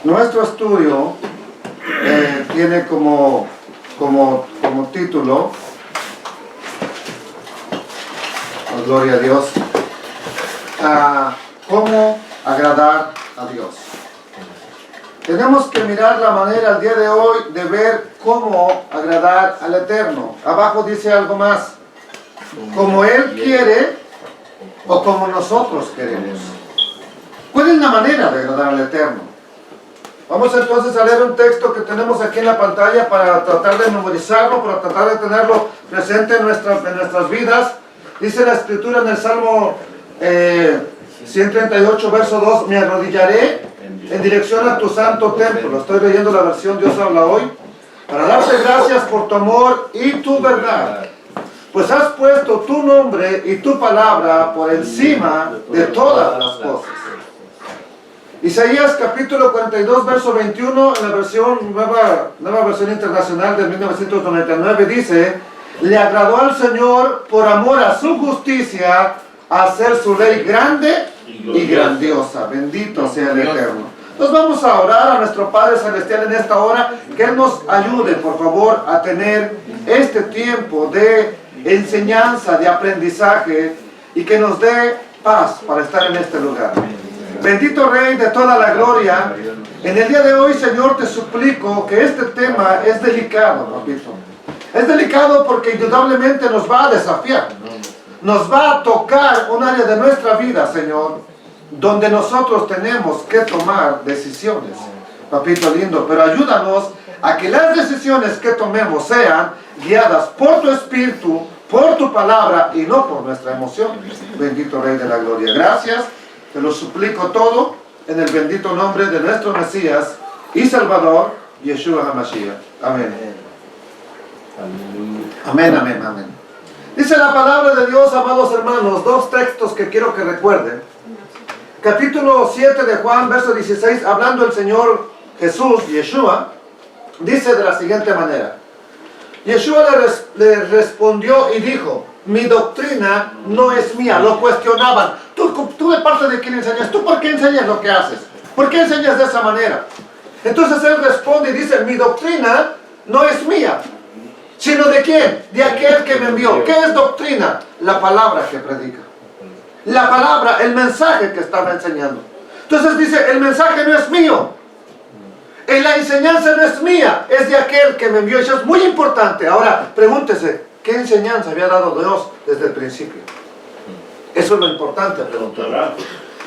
Nuestro estudio tiene como título, oh, gloria a Dios, ¿cómo agradar a Dios? Tenemos que mirar la manera al día de hoy de ver cómo agradar al Eterno. Abajo dice algo más, como Él quiere o como nosotros queremos. ¿Cuál es la manera de agradar al Eterno? Vamos entonces a leer un texto que tenemos aquí en la pantalla para tratar de memorizarlo, para tratar de tenerlo presente en nuestras vidas. Dice la Escritura en el Salmo 138, verso 2, me arrodillaré en dirección a tu santo templo. Estoy leyendo la versión Dios habla hoy. Para darte gracias por tu amor y tu verdad. Pues has puesto tu nombre y tu palabra por encima de todas las cosas. Isaías capítulo 42, verso 21, en la versión nueva versión internacional de 1999, dice: le agradó al Señor por amor a su justicia hacer su ley grande y grandiosa. Bendito sea el Eterno. Nos vamos a orar a nuestro Padre Celestial en esta hora, que Él nos ayude, por favor, a tener este tiempo de enseñanza, de aprendizaje, y que nos dé paz para estar en este lugar. Bendito Rey de toda la gloria, en el día de hoy, Señor, te suplico que este tema es delicado, papito. Es delicado porque indudablemente nos va a desafiar. Nos va a tocar un área de nuestra vida, Señor, donde nosotros tenemos que tomar decisiones, papito lindo. Pero ayúdanos a que las decisiones que tomemos sean guiadas por tu Espíritu, por tu palabra y no por nuestra emoción. Bendito Rey de la gloria. Gracias. Te lo suplico todo en el bendito nombre de nuestro Mesías y Salvador, Yeshua HaMashiach. Amén. Amén, amén, amén. Dice la palabra de Dios, amados hermanos, dos textos que quiero que recuerden. Capítulo 7 de Juan, verso 16, hablando el Señor Jesús, Yeshua, dice de la siguiente manera. Yeshua le respondió y dijo: mi doctrina no es mía. Lo cuestionaban. ¿Tú de parte de quién enseñas? ¿Tú por qué enseñas lo que haces? ¿Por qué enseñas de esa manera? Entonces él responde y dice: mi doctrina no es mía, sino ¿de quién? De aquel que me envió. ¿Qué es doctrina? La palabra que predica. La palabra, el mensaje que estaba enseñando. Entonces dice: el mensaje no es mío. La enseñanza no es mía, es de aquel que me envió. Eso es muy importante. Ahora, pregúntese, ¿qué enseñanza había dado Dios desde el principio? Eso es lo importante a preguntar.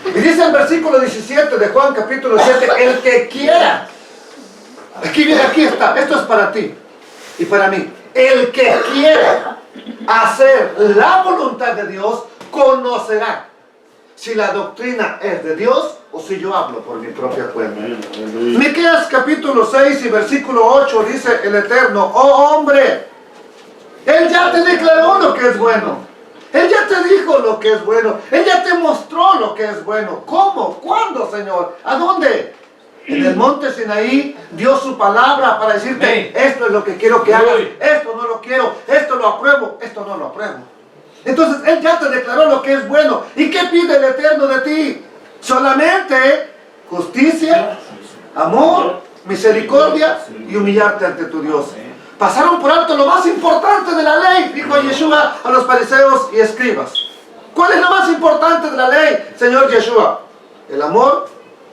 Y dice el versículo 17 de Juan capítulo 7, el que quiera. Aquí está, esto es para ti y para mí. El que quiera hacer la voluntad de Dios, conocerá si la doctrina es de Dios o si yo hablo por mi propia cuenta. Miqueas capítulo 6 y versículo 8 dice el Eterno: oh hombre, Él ya te declaró lo que es bueno. Él ya te dijo lo que es bueno. Él ya te mostró lo que es bueno. ¿Cómo? ¿Cuándo, Señor? ¿A dónde? En el monte Sinaí dio su palabra para decirte: esto es lo que quiero que hagas, esto no lo quiero, esto lo apruebo, esto no lo apruebo. Entonces Él ya te declaró lo que es bueno. ¿Y qué pide el Eterno de ti? Solamente justicia, amor, misericordia y humillarte ante tu Dios. Pasaron por alto lo más importante de la ley, dijo Yeshua a los fariseos y escribas. ¿Cuál es lo más importante de la ley, Señor Yeshua? El amor,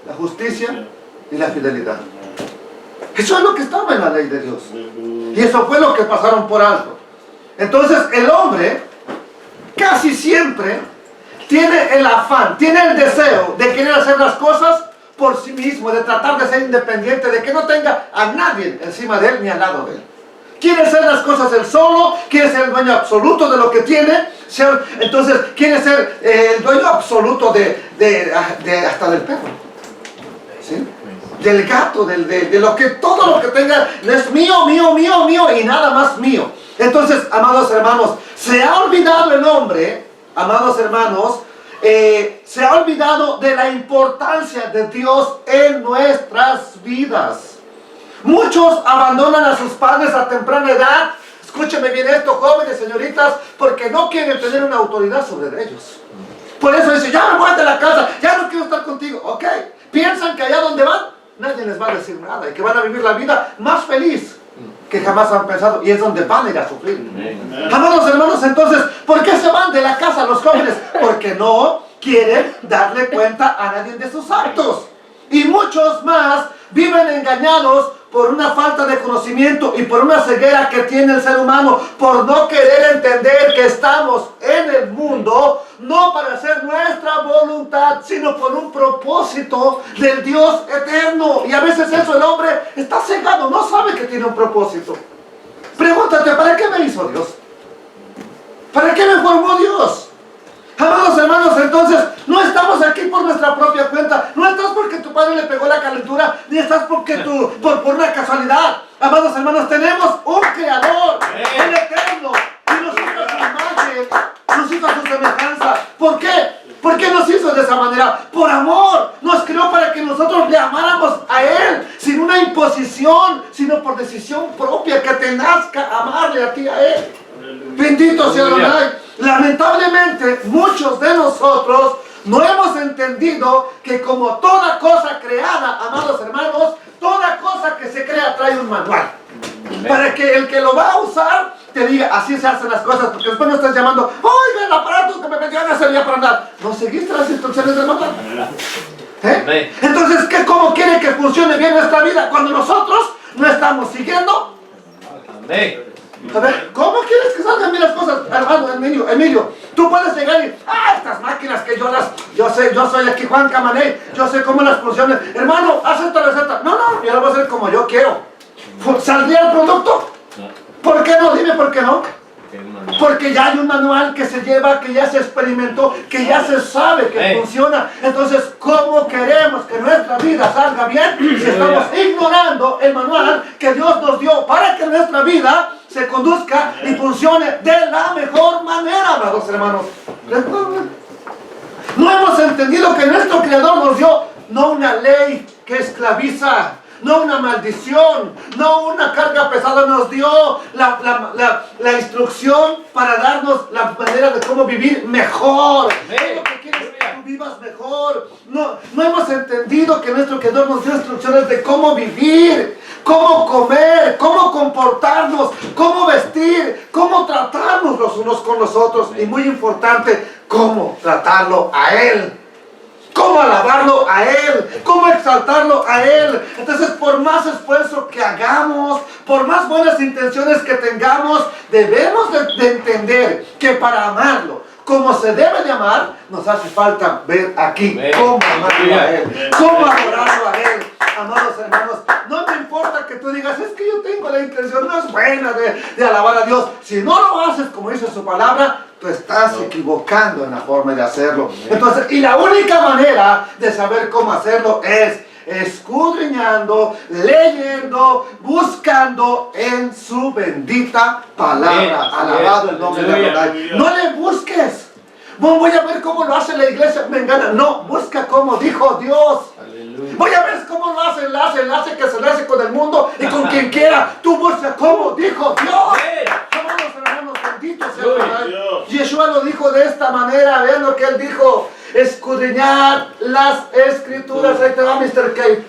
la justicia y la fidelidad. Eso es lo que estaba en la ley de Dios. Y eso fue lo que pasaron por alto. Entonces el hombre casi siempre tiene el afán, tiene el deseo de querer hacer las cosas por sí mismo, de tratar de ser independiente, de que no tenga a nadie encima de él ni al lado de él. Quiere hacer las cosas él solo, quiere ser el dueño absoluto de lo que tiene, entonces quiere ser el dueño absoluto hasta del perro, ¿sí? Del gato, de lo que, todo lo que tenga es mío, mío, mío, mío y nada más mío. Entonces, amados hermanos, se ha olvidado el hombre, amados hermanos, se ha olvidado de la importancia de Dios en nuestras vidas. Muchos abandonan a sus padres a temprana edad. Escúcheme bien esto, jóvenes, señoritas, porque no quieren tener una autoridad sobre ellos. Por eso dicen: ya me voy de la casa, ya no quiero estar contigo. Ok, piensan que allá donde van nadie les va a decir nada y que van a vivir la vida más feliz que jamás han pensado, y es donde van a ir a sufrir. Amados hermanos, entonces, ¿por qué se van de la casa los jóvenes? Porque no quieren darle cuenta a nadie de sus actos. Y muchos más viven engañados por una falta de conocimiento y por una ceguera que tiene el ser humano, por no querer entender que estamos en el mundo, no para hacer nuestra voluntad, sino por un propósito del Dios eterno. Y a veces eso, el hombre está cegado, no sabe que tiene un propósito. Pregúntate, ¿para qué me hizo Dios? ¿Para qué me formó Dios? Amados hermanos, entonces, no estamos aquí por nuestra propia cuenta. No estás porque tu padre le pegó la calentura, ni estás porque por una casualidad. Amados hermanos, tenemos un creador, el eterno, y nos hizo a su imagen, nos hizo a su semejanza. ¿Por qué? ¿Por qué nos hizo de esa manera? Por amor. Nos creó para que nosotros le amáramos a Él, sin una imposición, sino por decisión propia, que te nazca amarle a ti, a Él. Bendito sea Adonai. Lamentablemente, muchos de nosotros no hemos entendido que como toda cosa creada, amados hermanos, toda cosa que se crea trae un manual. Para que el que lo va a usar te diga, así se hacen las cosas, porque después no estás llamando, oiga, el aparato que me metió no servía para nada. ¿No seguiste las instrucciones del manual? Entonces, ¿cómo quiere que funcione bien nuestra vida cuando nosotros no estamos siguiendo? A ver, ¿cómo quieres que salgan bien las cosas, hermano Emilio? Tú puedes llegar y, estas máquinas que yo soy aquí Juan Camaney, yo sé cómo las funcionan. Hermano, haz esta receta. No, yo lo voy a hacer como yo quiero. ¿Saldría el producto? ¿Por qué no? Dime por qué no. Porque ya hay un manual que se lleva, que ya se experimentó, que ya se sabe que funciona. Entonces, ¿cómo queremos que nuestra vida salga bien si estamos ignorando el manual que Dios nos dio para que nuestra vida se conduzca y funcione de la mejor manera, amados hermanos? No hemos entendido que nuestro Creador nos dio no una ley que esclaviza, no una maldición, no una carga pesada, nos dio la instrucción para darnos la manera de cómo vivir mejor. ¿Qué es lo que quieres? Que tú vivas mejor. No hemos entendido que nuestro Creador nos dio instrucciones de cómo vivir, cómo comer, cómo comportarnos, cómo vestir, cómo tratarnos los unos con los otros, y muy importante, cómo tratarlo a Él. Cómo alabarlo a Él, cómo exaltarlo a Él. Entonces, por más esfuerzo que hagamos, por más buenas intenciones que tengamos, debemos de entender que para amarlo como se debe de amar, nos hace falta ver aquí cómo amarlo a Él, cómo adorarlo a Él. Amados hermanos, no me importa que tú digas, es que yo tengo la intención, no es buena de alabar a Dios. Si no lo haces como dice su palabra, tú estás equivocando en la forma de hacerlo. Entonces, y la única manera de saber cómo hacerlo es escudriñando, leyendo, buscando en su bendita palabra. Alabado el nombre de Adonai. No le busques. Voy a ver cmo lo hace la iglesia mengana. No, busca como dijo Dios. Voy a ver cómo lo hace, enlace que se le hace con el mundo y con quien quiera. Tú busca como dijo Dios. Somos hermanos, benditos sea Dios. Yeshua lo dijo de esta manera. Vean lo que Él dijo: escudriñar las escrituras. Ahí te va Mr. Cave.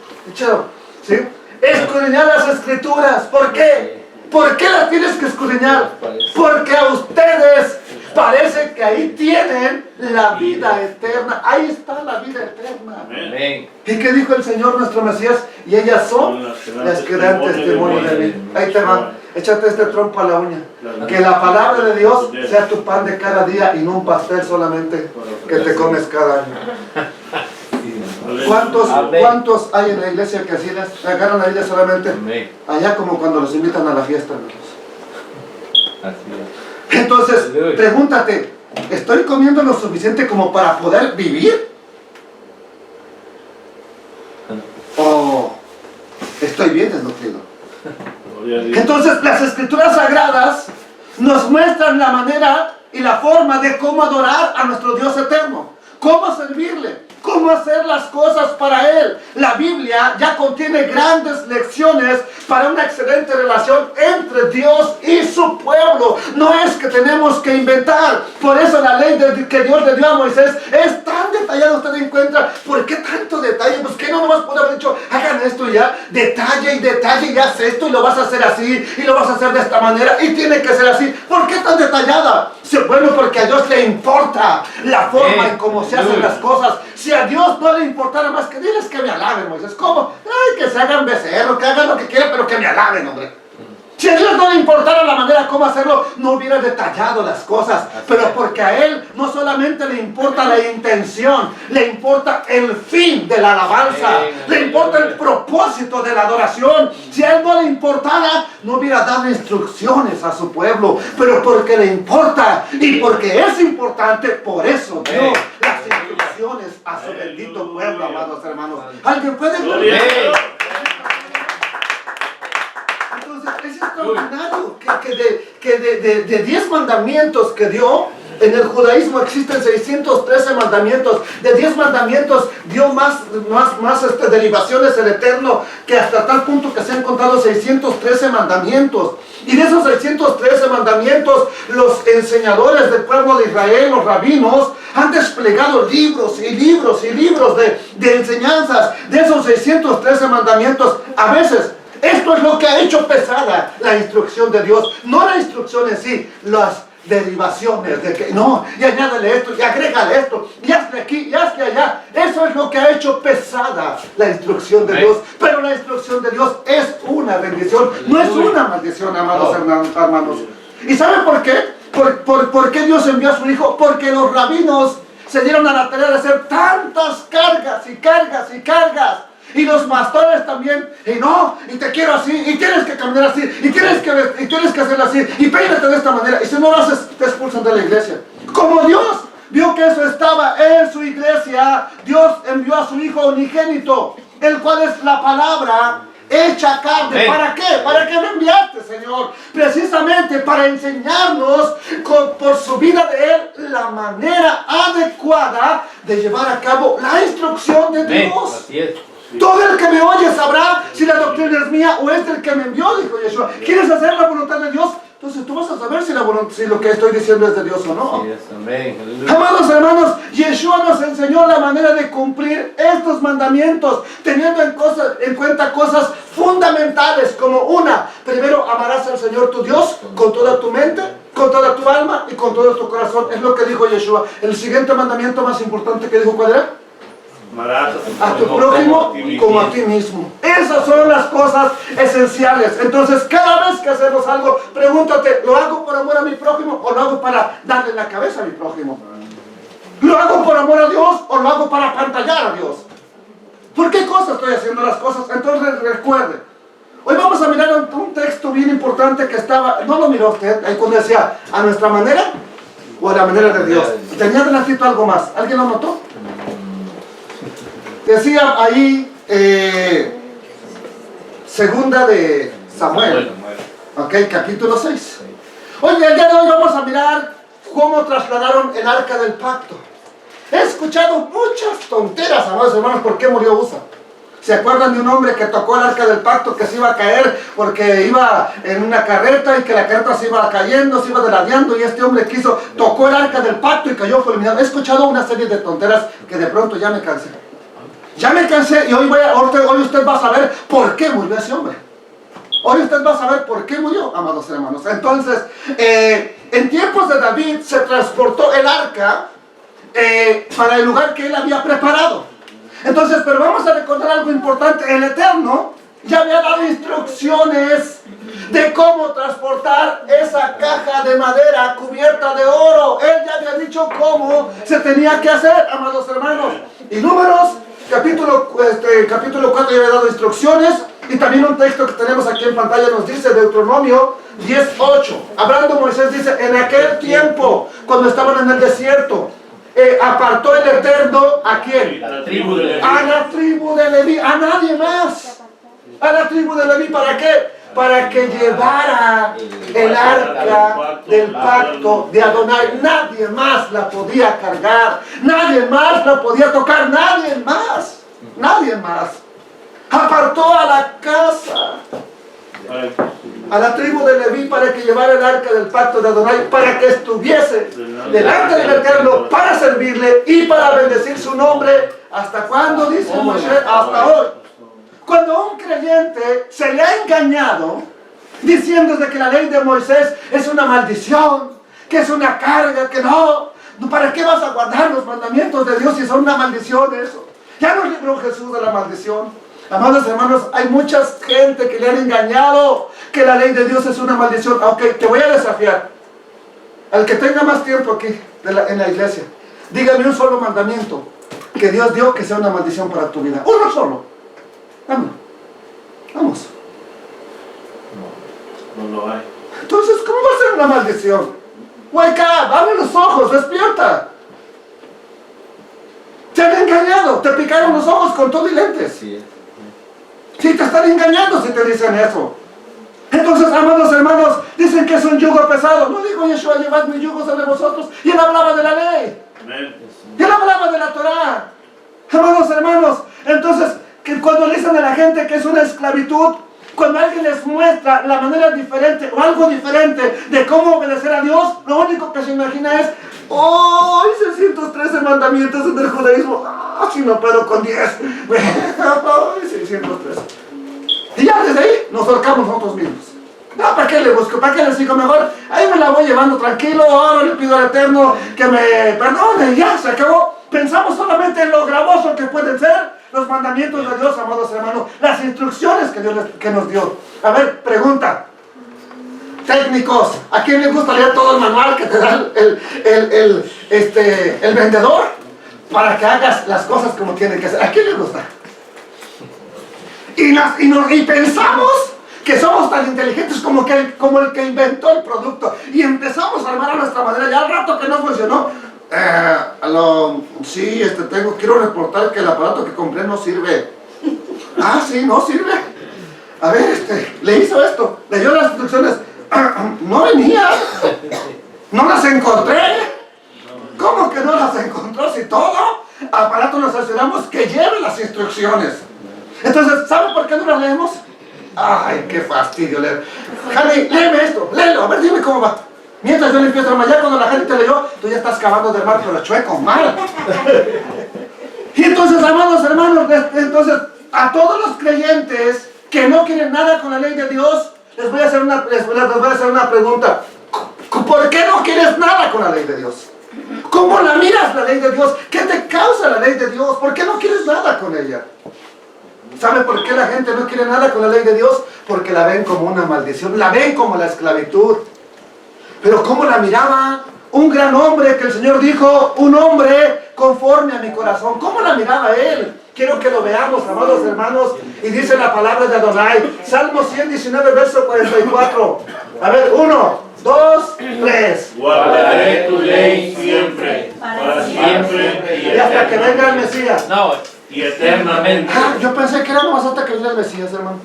¿Sí? Escudriñar las escrituras. ¿Por qué? ¿Por qué las tienes que escudriñar? Porque a ustedes parece que ahí tienen la vida eterna. Ahí está la vida eterna. Amén. ¿Y qué dijo el Señor nuestro Mesías? Y ellas son las que dan testimonio de mí. Ahí te va. Échate este trompo a la uña. Que la palabra de Dios sea tu pan de cada día y no un pastel solamente que te comes cada año. ¿Cuántos hay en la iglesia que así les agarran la Biblia solamente? Allá como cuando los invitan a la fiesta, hermanos. Entonces, pregúntate, ¿estoy comiendo lo suficiente como para poder vivir? ¿O estoy bien desnutrido? Entonces, las escrituras sagradas nos muestran la manera y la forma de cómo adorar a nuestro Dios eterno, cómo servirle, cómo hacer las cosas para Él. La Biblia ya contiene grandes lecciones para una excelente relación entre Dios y su pueblo. No es que tenemos que inventar. Por eso la ley que Dios le dio a Moisés es tan tan detallado usted encuentra? ¿Por qué tanto detalle? Pues que no nomás puede haber dicho, hagan esto ya, detalle y detalle, y haz esto y lo vas a hacer así, y lo vas a hacer de esta manera, y tiene que ser así. ¿Por qué tan detallada? Sí, bueno, porque a Dios le importa la forma en cómo se hacen las cosas. Si a Dios no le importara más que diles que me alaben, Moisés. ¿Cómo? Ay, que se hagan becerro, que hagan lo que quieran, pero que me alaben, hombre. Si a Dios no le importara la manera como hacerlo, no hubiera detallado las cosas. Pero porque a Él no solamente le importa la intención, le importa el fin de la alabanza, le importa el propósito de la adoración. Si a Él no le importara, no hubiera dado instrucciones a su pueblo. Pero porque le importa y porque es importante, por eso dio las instrucciones a su bendito pueblo, amados hermanos. ¿Alguien puede gloria? Es extraordinario que de 10 mandamientos que dio, en el judaísmo existen 613 mandamientos. De 10 mandamientos dio más derivaciones el Eterno, que hasta tal punto que se han contado 613 mandamientos. Y de esos 613 mandamientos, los enseñadores del pueblo de Israel, los rabinos, han desplegado libros y libros y libros de enseñanzas de esos 613 mandamientos. A veces esto es lo que ha hecho pesada la instrucción de Dios, no la instrucción en sí, las derivaciones de que no, y añádale esto, y agrégale esto, y hazle aquí, y hazle allá. Eso es lo que ha hecho pesada la instrucción de Dios. Pero la instrucción de Dios es una bendición, no es una maldición, amados hermanos. ¿Y saben por qué? ¿Por qué Dios envió a su Hijo? Porque los rabinos se dieron a la tarea de hacer tantas cargas y cargas y cargas. Y los pastores también, y te quiero así, y tienes que caminar así, y tienes que hacerlo así, y peínate de esta manera, y si no lo haces, te expulsan de la iglesia. Como Dios vio que eso estaba en su iglesia, Dios envió a su Hijo unigénito, el cual es la palabra hecha carne. ¿Para qué? ¿Para qué me enviaste, Señor? Precisamente para enseñarnos por su vida de Él la manera adecuada de llevar a cabo la instrucción de Dios. Así es. Todo el que me oye sabrá si la doctrina es mía o es del que me envió, dijo Yeshua. ¿Quieres hacer la voluntad de Dios? Entonces tú vas a saber si lo que estoy diciendo es de Dios o no. Amados hermanos, Yeshua nos enseñó la manera de cumplir estos mandamientos, teniendo en cuenta cosas fundamentales, como una: primero amarás al Señor tu Dios con toda tu mente, con toda tu alma y con todo tu corazón. Es lo que dijo Yeshua. El siguiente mandamiento más importante que dijo, ¿cuál era? A tu prójimo como a ti mismo. Esas son las cosas esenciales. Entonces, cada vez que hacemos algo, pregúntate: ¿lo hago por amor a mi prójimo o lo hago para darle la cabeza a mi prójimo? ¿Lo hago por amor a Dios o lo hago para apantallar a Dios? ¿Por qué cosa estoy haciendo las cosas? Entonces, recuerde, hoy vamos a mirar un texto bien importante que estaba, ¿no lo miró usted? Ahí cuando decía, ¿a nuestra manera o a la manera de Dios? Tenía adelantito algo más. ¿Alguien lo notó? Decía ahí, segunda de Samuel, ok, capítulo 6. Oye, el día de hoy vamos a mirar cómo trasladaron el arca del pacto. He escuchado muchas tonteras, amados hermanos, ¿por qué murió Usa? ¿Se acuerdan de un hombre que tocó el arca del pacto, que se iba a caer porque iba en una carreta y que la carreta se iba cayendo, se iba deladeando, y este hombre tocó el arca del pacto y cayó fulminado? He escuchado una serie de tonteras que de pronto ya me cansé. Ya me cansé, y hoy usted va a saber por qué murió ese hombre. Hoy usted va a saber por qué murió, amados hermanos. Entonces, en tiempos de David se transportó el arca para el lugar que él había preparado. Entonces, pero vamos a recordar algo importante. El Eterno ya había dado instrucciones de cómo transportar esa caja de madera cubierta de oro. Él ya había dicho cómo se tenía que hacer, amados hermanos. Y Números capítulo 4 ya había dado instrucciones. Y también un texto que tenemos aquí en pantalla nos dice, Deuteronomio 10:8. Hablando, Moisés dice: en aquel tiempo, cuando estaban en el desierto, apartó el Eterno ¿a quién? A la tribu de Leví. A la tribu de Leví, a nadie más. A la tribu de Leví, ¿para qué? Para que llevara el arca del pacto de Adonai. Nadie más la podía cargar, nadie más la podía tocar, nadie más. Apartó a la casa A la tribu de Leví para que llevara el arca del pacto de Adonai, para que estuviese delante del Eterno, para servirle y para bendecir su nombre. ¿Hasta cuándo? Dice Moshe, hasta hoy. Cuando un creyente se le ha engañado, diciendo de que la ley de Moisés es una maldición, que es una carga, que no, ¿para qué vas a guardar los mandamientos de Dios si son una maldición eso? Ya nos libró Jesús de la maldición. Amados hermanos, hay mucha gente que le han engañado que la ley de Dios es una maldición. Aunque te voy a desafiar, al que tenga más tiempo aquí en la iglesia, dígame un solo mandamiento que Dios dio que sea una maldición para tu vida. Uno solo. Vamos. No lo hay. Entonces, ¿cómo va a ser una maldición? Wake up, abre los ojos, despierta. Te han engañado, te picaron los ojos con todo y lentes. Sí, te están engañando si te dicen eso. Entonces, amados hermanos, dicen que es un yugo pesado. No dijo Yeshua, llevad mi yugo sobre vosotros. Y él hablaba de la ley. Y él hablaba de la Torah. Amados hermanos, entonces, que cuando le dicen a la gente que es una esclavitud, cuando alguien les muestra la manera diferente o algo diferente de cómo obedecer a Dios, lo único que se imagina es, ¡oh! 613 mandamientos en el judaísmo. ¡Ah, si no puedo con 10! ¡Ay, 613! Y ya desde ahí nos ahorcamos nosotros mismos. No, ¿para qué le busco? ¿Para qué le sigo? Mejor ahí me la voy llevando tranquilo. Ahora le pido al Eterno que me perdone. Ya, se acabó. Pensamos solamente en lo gravoso que pueden ser los mandamientos de Dios, amados hermanos. Las instrucciones que Dios que nos dio. A ver, pregunta. Técnicos, ¿a quién le gusta leer todo el manual que te da el vendedor? Para que hagas las cosas como tienen que ser. ¿A quién le gusta? Y pensamos que somos tan inteligentes como el que inventó el producto. Y empezamos a armar a nuestra manera. Ya al rato que no funcionó, sí, quiero reportar que el aparato que compré no sirve. Ah, sí, no sirve. A ver, le hizo esto, leyó las instrucciones. No venía. No las encontré. ¿Cómo que no las encontró? Si todo aparato nos aseguramos que lleve las instrucciones. Entonces, ¿sabe por qué no las leemos? Ay, qué fastidio leer. Jani, léeme esto, léelo, a ver, dime cómo va. Mientras yo le empiezo a armar, cuando la gente te leyó, tú ya estás cavando del mar, pero chueco, mal. Y entonces, amados hermanos, entonces, a todos los creyentes que no quieren nada con la ley de Dios, les voy a hacer una pregunta. ¿Por qué no quieres nada con la ley de Dios? ¿Cómo la miras la ley de Dios? ¿Qué te causa la ley de Dios? ¿Por qué no quieres nada con ella? ¿Sabe por qué la gente no quiere nada con la ley de Dios? Porque la ven como una maldición, la ven como la esclavitud. Pero ¿cómo la miraba? Un gran hombre que el Señor dijo, un hombre conforme a mi corazón. ¿Cómo la miraba él? Quiero que lo veamos, amados hermanos. Y dice la palabra de Adonai. Salmo 119, verso 44. A ver, 1, 2, 3. Guardaré tu ley siempre, para siempre Y hasta que venga el Mesías. No, y eternamente. Ah, yo pensé que era nomás hasta que venga el Mesías, hermano.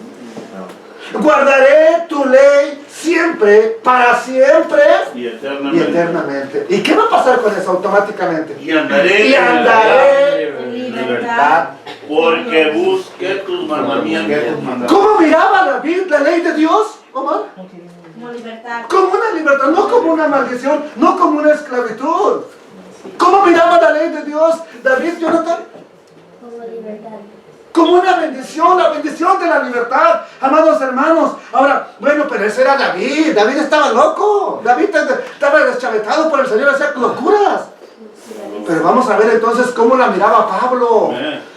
Guardaré tu ley siempre, para siempre Y y eternamente. eternamente. ¿Y qué va a pasar con eso automáticamente? Y andaré, Y andaré. en libertad. porque busqué tus mandamientos. ¿Cómo miraba David la ley de Dios, Omar? Como libertad. Como una libertad, no como una maldición, no como una esclavitud. ¿Cómo miraba la ley de Dios David, Jonathan? Como libertad. Como una bendición, la bendición de la libertad, amados hermanos. Ahora, bueno, pero ese era David. David estaba loco. David estaba deschavetado por el Señor, hacía locuras. Pero vamos a ver entonces cómo la miraba Pablo.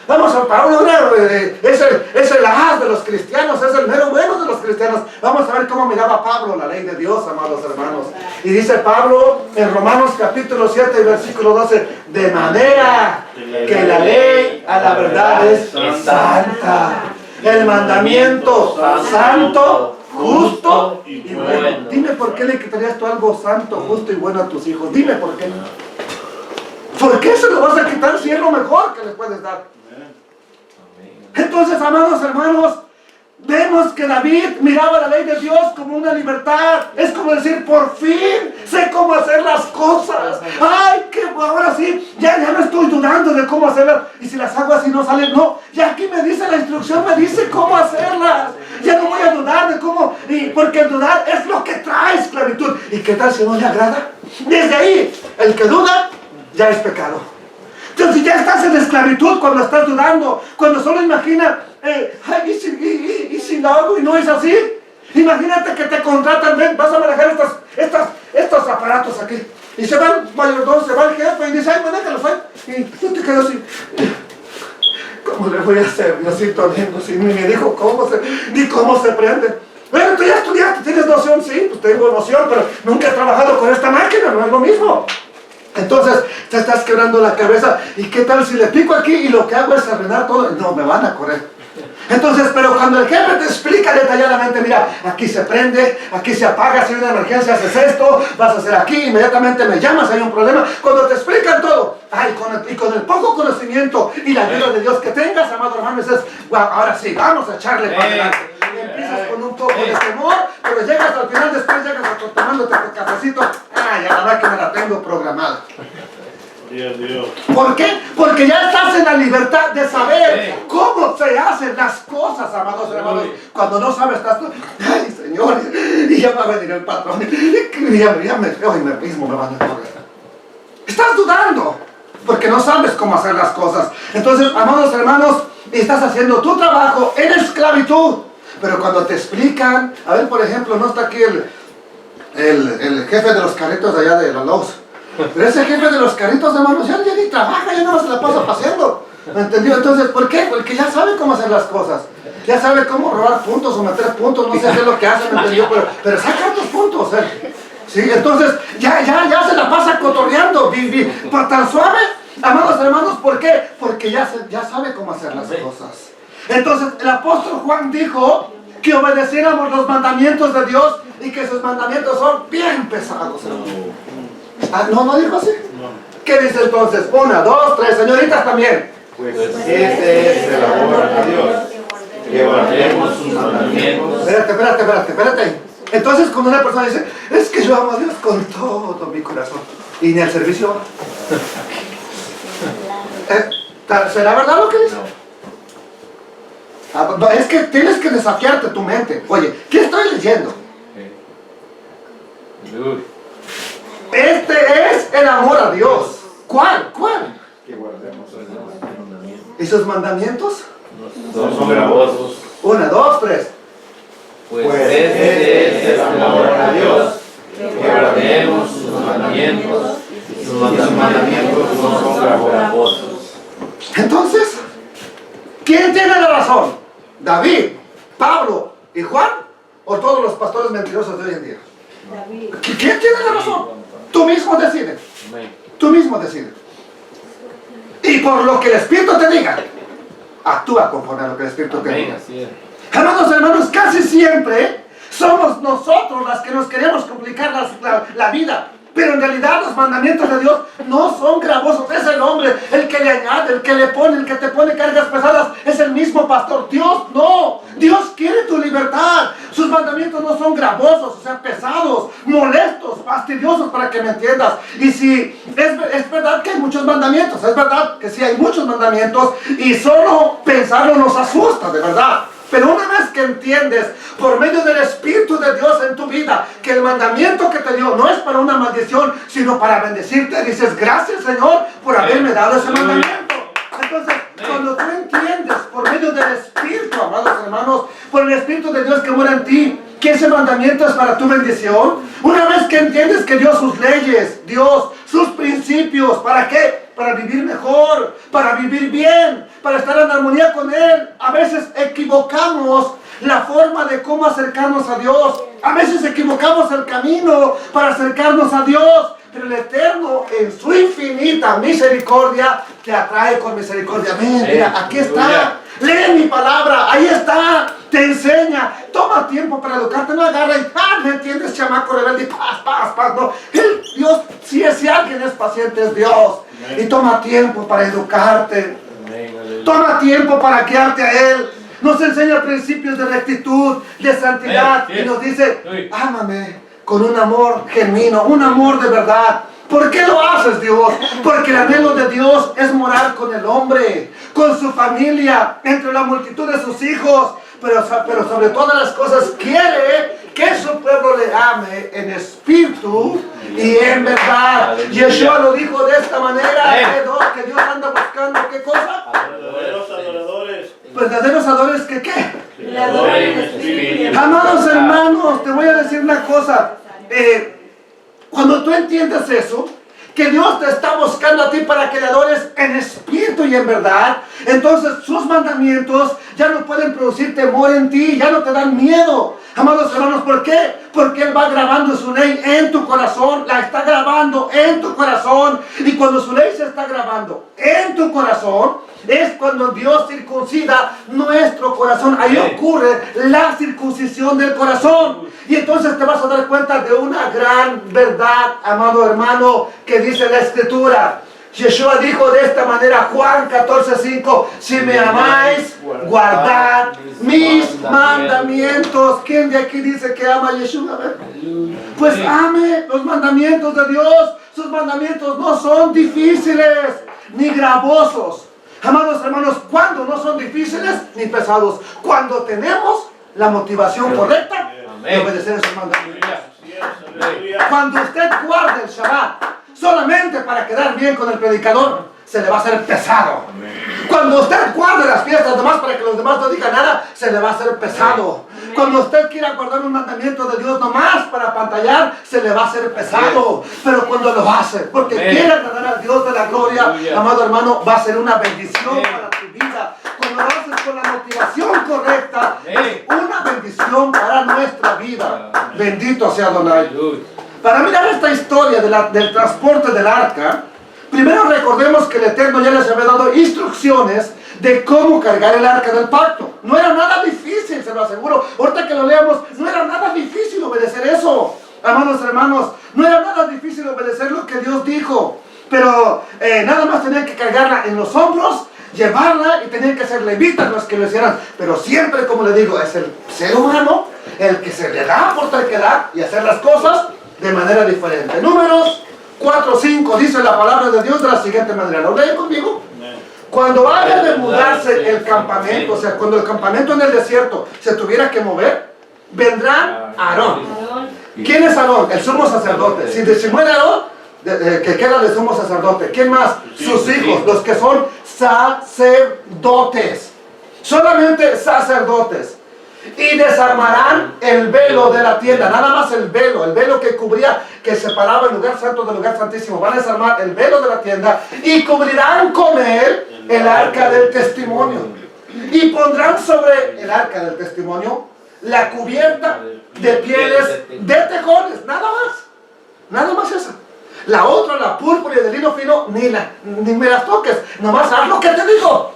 Vamos a Pablo, es el as de los cristianos, es el mero bueno de los cristianos. Vamos a ver cómo miraba Pablo la ley de Dios, amados hermanos. Y dice Pablo en Romanos capítulo 7, versículo 12, de manera que la ley a la verdad es santa. El mandamiento santo, justo y bueno. Dime por qué le quitarías tú algo santo, justo y bueno a tus hijos. Dime por qué. ¿Por qué se lo vas a quitar si es lo mejor que les puedes dar? Entonces, amados hermanos, vemos que David miraba la ley de Dios como una libertad. Es como decir, por fin sé cómo hacer las cosas. Ay, que ahora sí, ya no estoy dudando de cómo hacerlas. Y si las hago así no salen, no. Ya aquí me dice la instrucción, me dice cómo hacerlas. Ya no voy a dudar de cómo qué tal si no le agrada? Desde ahí, el que duda ya es pecado. Entonces ya estás en esclavitud cuando estás dudando, cuando solo imagina, ay, ¿y si lo hago y no es así? Imagínate que te contratan, ven, vas a manejar estos aparatos aquí. Y se va el mayordomo, se va el jefe y dice, ay, manéjalos, ay. Y tú te quedas así. ¿Cómo le voy a hacer, Diosito lindo? Si ni me dijo ni cómo se prende. Bueno, tú ya estudiaste, ¿tienes noción? Sí, pues tengo noción, pero nunca he trabajado con esta máquina, no es lo mismo. Entonces, te estás quebrando la cabeza. ¿Y qué tal si le pico aquí y lo que hago es arruinar todo? No, me van a correr. Entonces, pero cuando el jefe te explica detalladamente, mira, aquí se prende, aquí se apaga, si hay una emergencia haces esto, vas a hacer aquí, inmediatamente me llamas, hay un problema. Cuando te explican todo, y con el poco conocimiento y la ayuda de Dios que tengas, amado hermano, dices, wow, ahora sí, vamos a echarle para adelante. Y empiezas con un poco de temor, pero llegas al final, después llegas tomándote tu cafecito, ya la máquina la tengo programada. Dios. ¿Por qué? Porque ya estás en la libertad de saber cómo se hacen las cosas, amados hermanos. Cuando no sabes, estás tú, ay, Señor, y ya va a venir el patrón, y ya me veo y me mismo me van a correr. Estás dudando, porque no sabes cómo hacer las cosas. Entonces, amados hermanos, estás haciendo tu trabajo en esclavitud. Pero cuando te explican, a ver, por ejemplo, no está aquí el jefe de los carritos de allá de la Lowe's. Pero ese jefe de los carritos, hermanos, ya ni trabaja, ya no se la pasa paseando. ¿Me entendió? Entonces, ¿por qué? Porque ya sabe cómo hacer las cosas. Ya sabe cómo robar puntos o meter puntos, no sé qué es lo que hace, ¿me entendió? Pero saca tus puntos, ¿sí? Entonces, ya se la pasa cotorreando, tan suave. Amados hermanos, ¿por qué? Porque ya sabe cómo hacer las cosas. Entonces, el apóstol Juan dijo que obedeciéramos los mandamientos de Dios y que sus mandamientos son bien pesados, hermanos. ¿No dijo así? No. ¿Qué dice entonces? 1, 2, 3, señoritas también. Pues ese es el amor a Dios, que guardemos sus mandamientos. Espérate. Entonces cuando una persona dice, es que yo amo a Dios con todo mi corazón, y ni al servicio va. ¿Será verdad lo que dice? No, es que tienes que desafiarte tu mente. Oye, ¿qué estoy leyendo? Este es el amor a Dios. ¿Cuál? Que guardemos sus mandamientos. ¿Y sus mandamientos? Son gravosos. 1, 2, 3. Pues ese es el amor a Dios, que guardemos sus mandamientos. Sus mandamientos no son gravosos. Entonces, ¿quién tiene la razón? ¿David, Pablo y Juan? ¿O todos los pastores mentirosos de hoy en día? David. ¿Quién tiene la razón? Tú mismo decides. Tú mismo decides. Y por lo que el Espíritu te diga, actúa conforme a lo que el Espíritu te diga. Hermanos, casi siempre somos nosotros las que nos queremos complicar la vida. Pero en realidad los mandamientos de Dios no son gravosos. Es el hombre el que le añade, el que le pone, el que te pone cargas pesadas. Es el mismo pastor. Dios no. Dios quiere tu libertad. Sus mandamientos no son gravosos, o sea, pesados, molestos, fastidiosos, para que me entiendas. Y si es verdad que hay muchos mandamientos. Es verdad que sí hay muchos mandamientos. Y solo pensarlo nos asusta, de verdad. Pero una vez que entiendes, por medio del Espíritu de Dios en tu vida, que el mandamiento que te dio no es para una maldición, sino para bendecirte, dices, gracias Señor por haberme dado ese mandamiento. Entonces, cuando tú entiendes por medio del Espíritu, amados hermanos, por el Espíritu de Dios que mora en ti, que ese mandamiento es para tu bendición, una vez que entiendes que Dios sus leyes, Dios sus principios, ¿para qué? Para vivir mejor, para vivir bien, para estar en armonía con Él. A veces equivocamos la forma de cómo acercarnos a Dios. A veces equivocamos el camino para acercarnos a Dios. Pero el Eterno, en su infinita misericordia, te atrae con misericordia. Mira, aquí está. Lee mi palabra, ahí está. Te enseña. Toma tiempo para educarte. No agarra y, ¿me entiendes, chamaco rebelde? Paz. No. Dios, si alguien es paciente, es Dios. Y toma tiempo para educarte. Toma tiempo para guiarte a Él. Nos enseña principios de rectitud, de santidad. Y nos dice, ámame con un amor genuino, un amor de verdad. ¿Por qué lo haces, Dios? Porque el anhelo de Dios es morar con el hombre, con su familia, entre la multitud de sus hijos. Pero sobre todas las cosas quiere que su pueblo le ame en espíritu y en verdad. Aleluya. Yeshua lo dijo de esta manera, que Dios anda buscando, ¿qué cosa? Verdaderos adoradores. Verdaderos adoradores, ¿que qué? Que adoren en espíritu. Amados hermanos, te voy a decir una cosa. Cuando tú entiendes eso, que Dios te está buscando a ti para que le adores en espíritu y en verdad, entonces sus mandamientos ya no pueden producir temor en ti, ya no te dan miedo. Amados hermanos, ¿por qué? Porque Él va grabando su ley en tu corazón, la está grabando en tu corazón, y cuando su ley se está grabando en tu corazón, es cuando Dios circuncida nuestro corazón. Ahí ocurre la circuncisión del corazón. Y entonces te vas a dar cuenta de una gran verdad, amado hermano, que dice la Escritura. Yeshua dijo de esta manera, Juan 14:5, si me amáis, guardad mis mandamientos. ¿Quién de aquí dice que ama a Yeshua? A ver. Pues ame los mandamientos de Dios. Sus mandamientos no son difíciles ni gravosos. Amados hermanos, ¿cuándo no son difíciles ni pesados? Cuando tenemos la motivación correcta de obedecer esos mandamientos. Cuando usted guarda el Shabbat solamente para quedar bien con el predicador, se le va a hacer pesado. Cuando usted guarda las fiestas nomás para que los demás no digan nada, se le va a hacer pesado. Cuando usted quiera guardar un mandamiento de Dios nomás para pantallar, se le va a hacer pesado. Pero cuando lo hace, porque quiere agradar al Dios de la gloria, amado hermano, va a ser una bendición para tu vida. Cuando lo haces con la motivación correcta, es una bendición para nuestra vida. Bendito sea Adonai. Para mirar esta historia del transporte del arca, primero recordemos que el Eterno ya les había dado instrucciones de cómo cargar el arca del pacto. No era nada difícil, se lo aseguro. Ahorita que lo leamos, no era nada difícil obedecer eso. Amados hermanos, no era nada difícil obedecer lo que Dios dijo. Pero nada más tenían que cargarla en los hombros, llevarla, y tenían que ser levitas los que lo hicieran. Pero siempre, como le digo, es el ser humano el que se le da por terquedad y hacer las cosas de manera diferente. Números 4:5 dice la palabra de Dios de la siguiente manera. ¿Lo leen conmigo? Cuando haya de mudarse el campamento, o sea, cuando el campamento en el desierto se tuviera que mover, vendrán Aarón. ¿Quién es Aarón? El sumo sacerdote. Si muere Aarón, que queda de sumo sacerdote. ¿Quién más? Sus hijos, los que son sacerdotes. Solamente sacerdotes. Y desarmarán el velo de la tienda, nada más el velo que cubría, que separaba el lugar santo del lugar santísimo. Van a desarmar el velo de la tienda y cubrirán con él el arca del testimonio. Y pondrán sobre el arca del testimonio la cubierta de pieles de tejones, nada más esa. La otra, la púrpura y de lino fino, ni me las toques, nomás haz lo que te digo.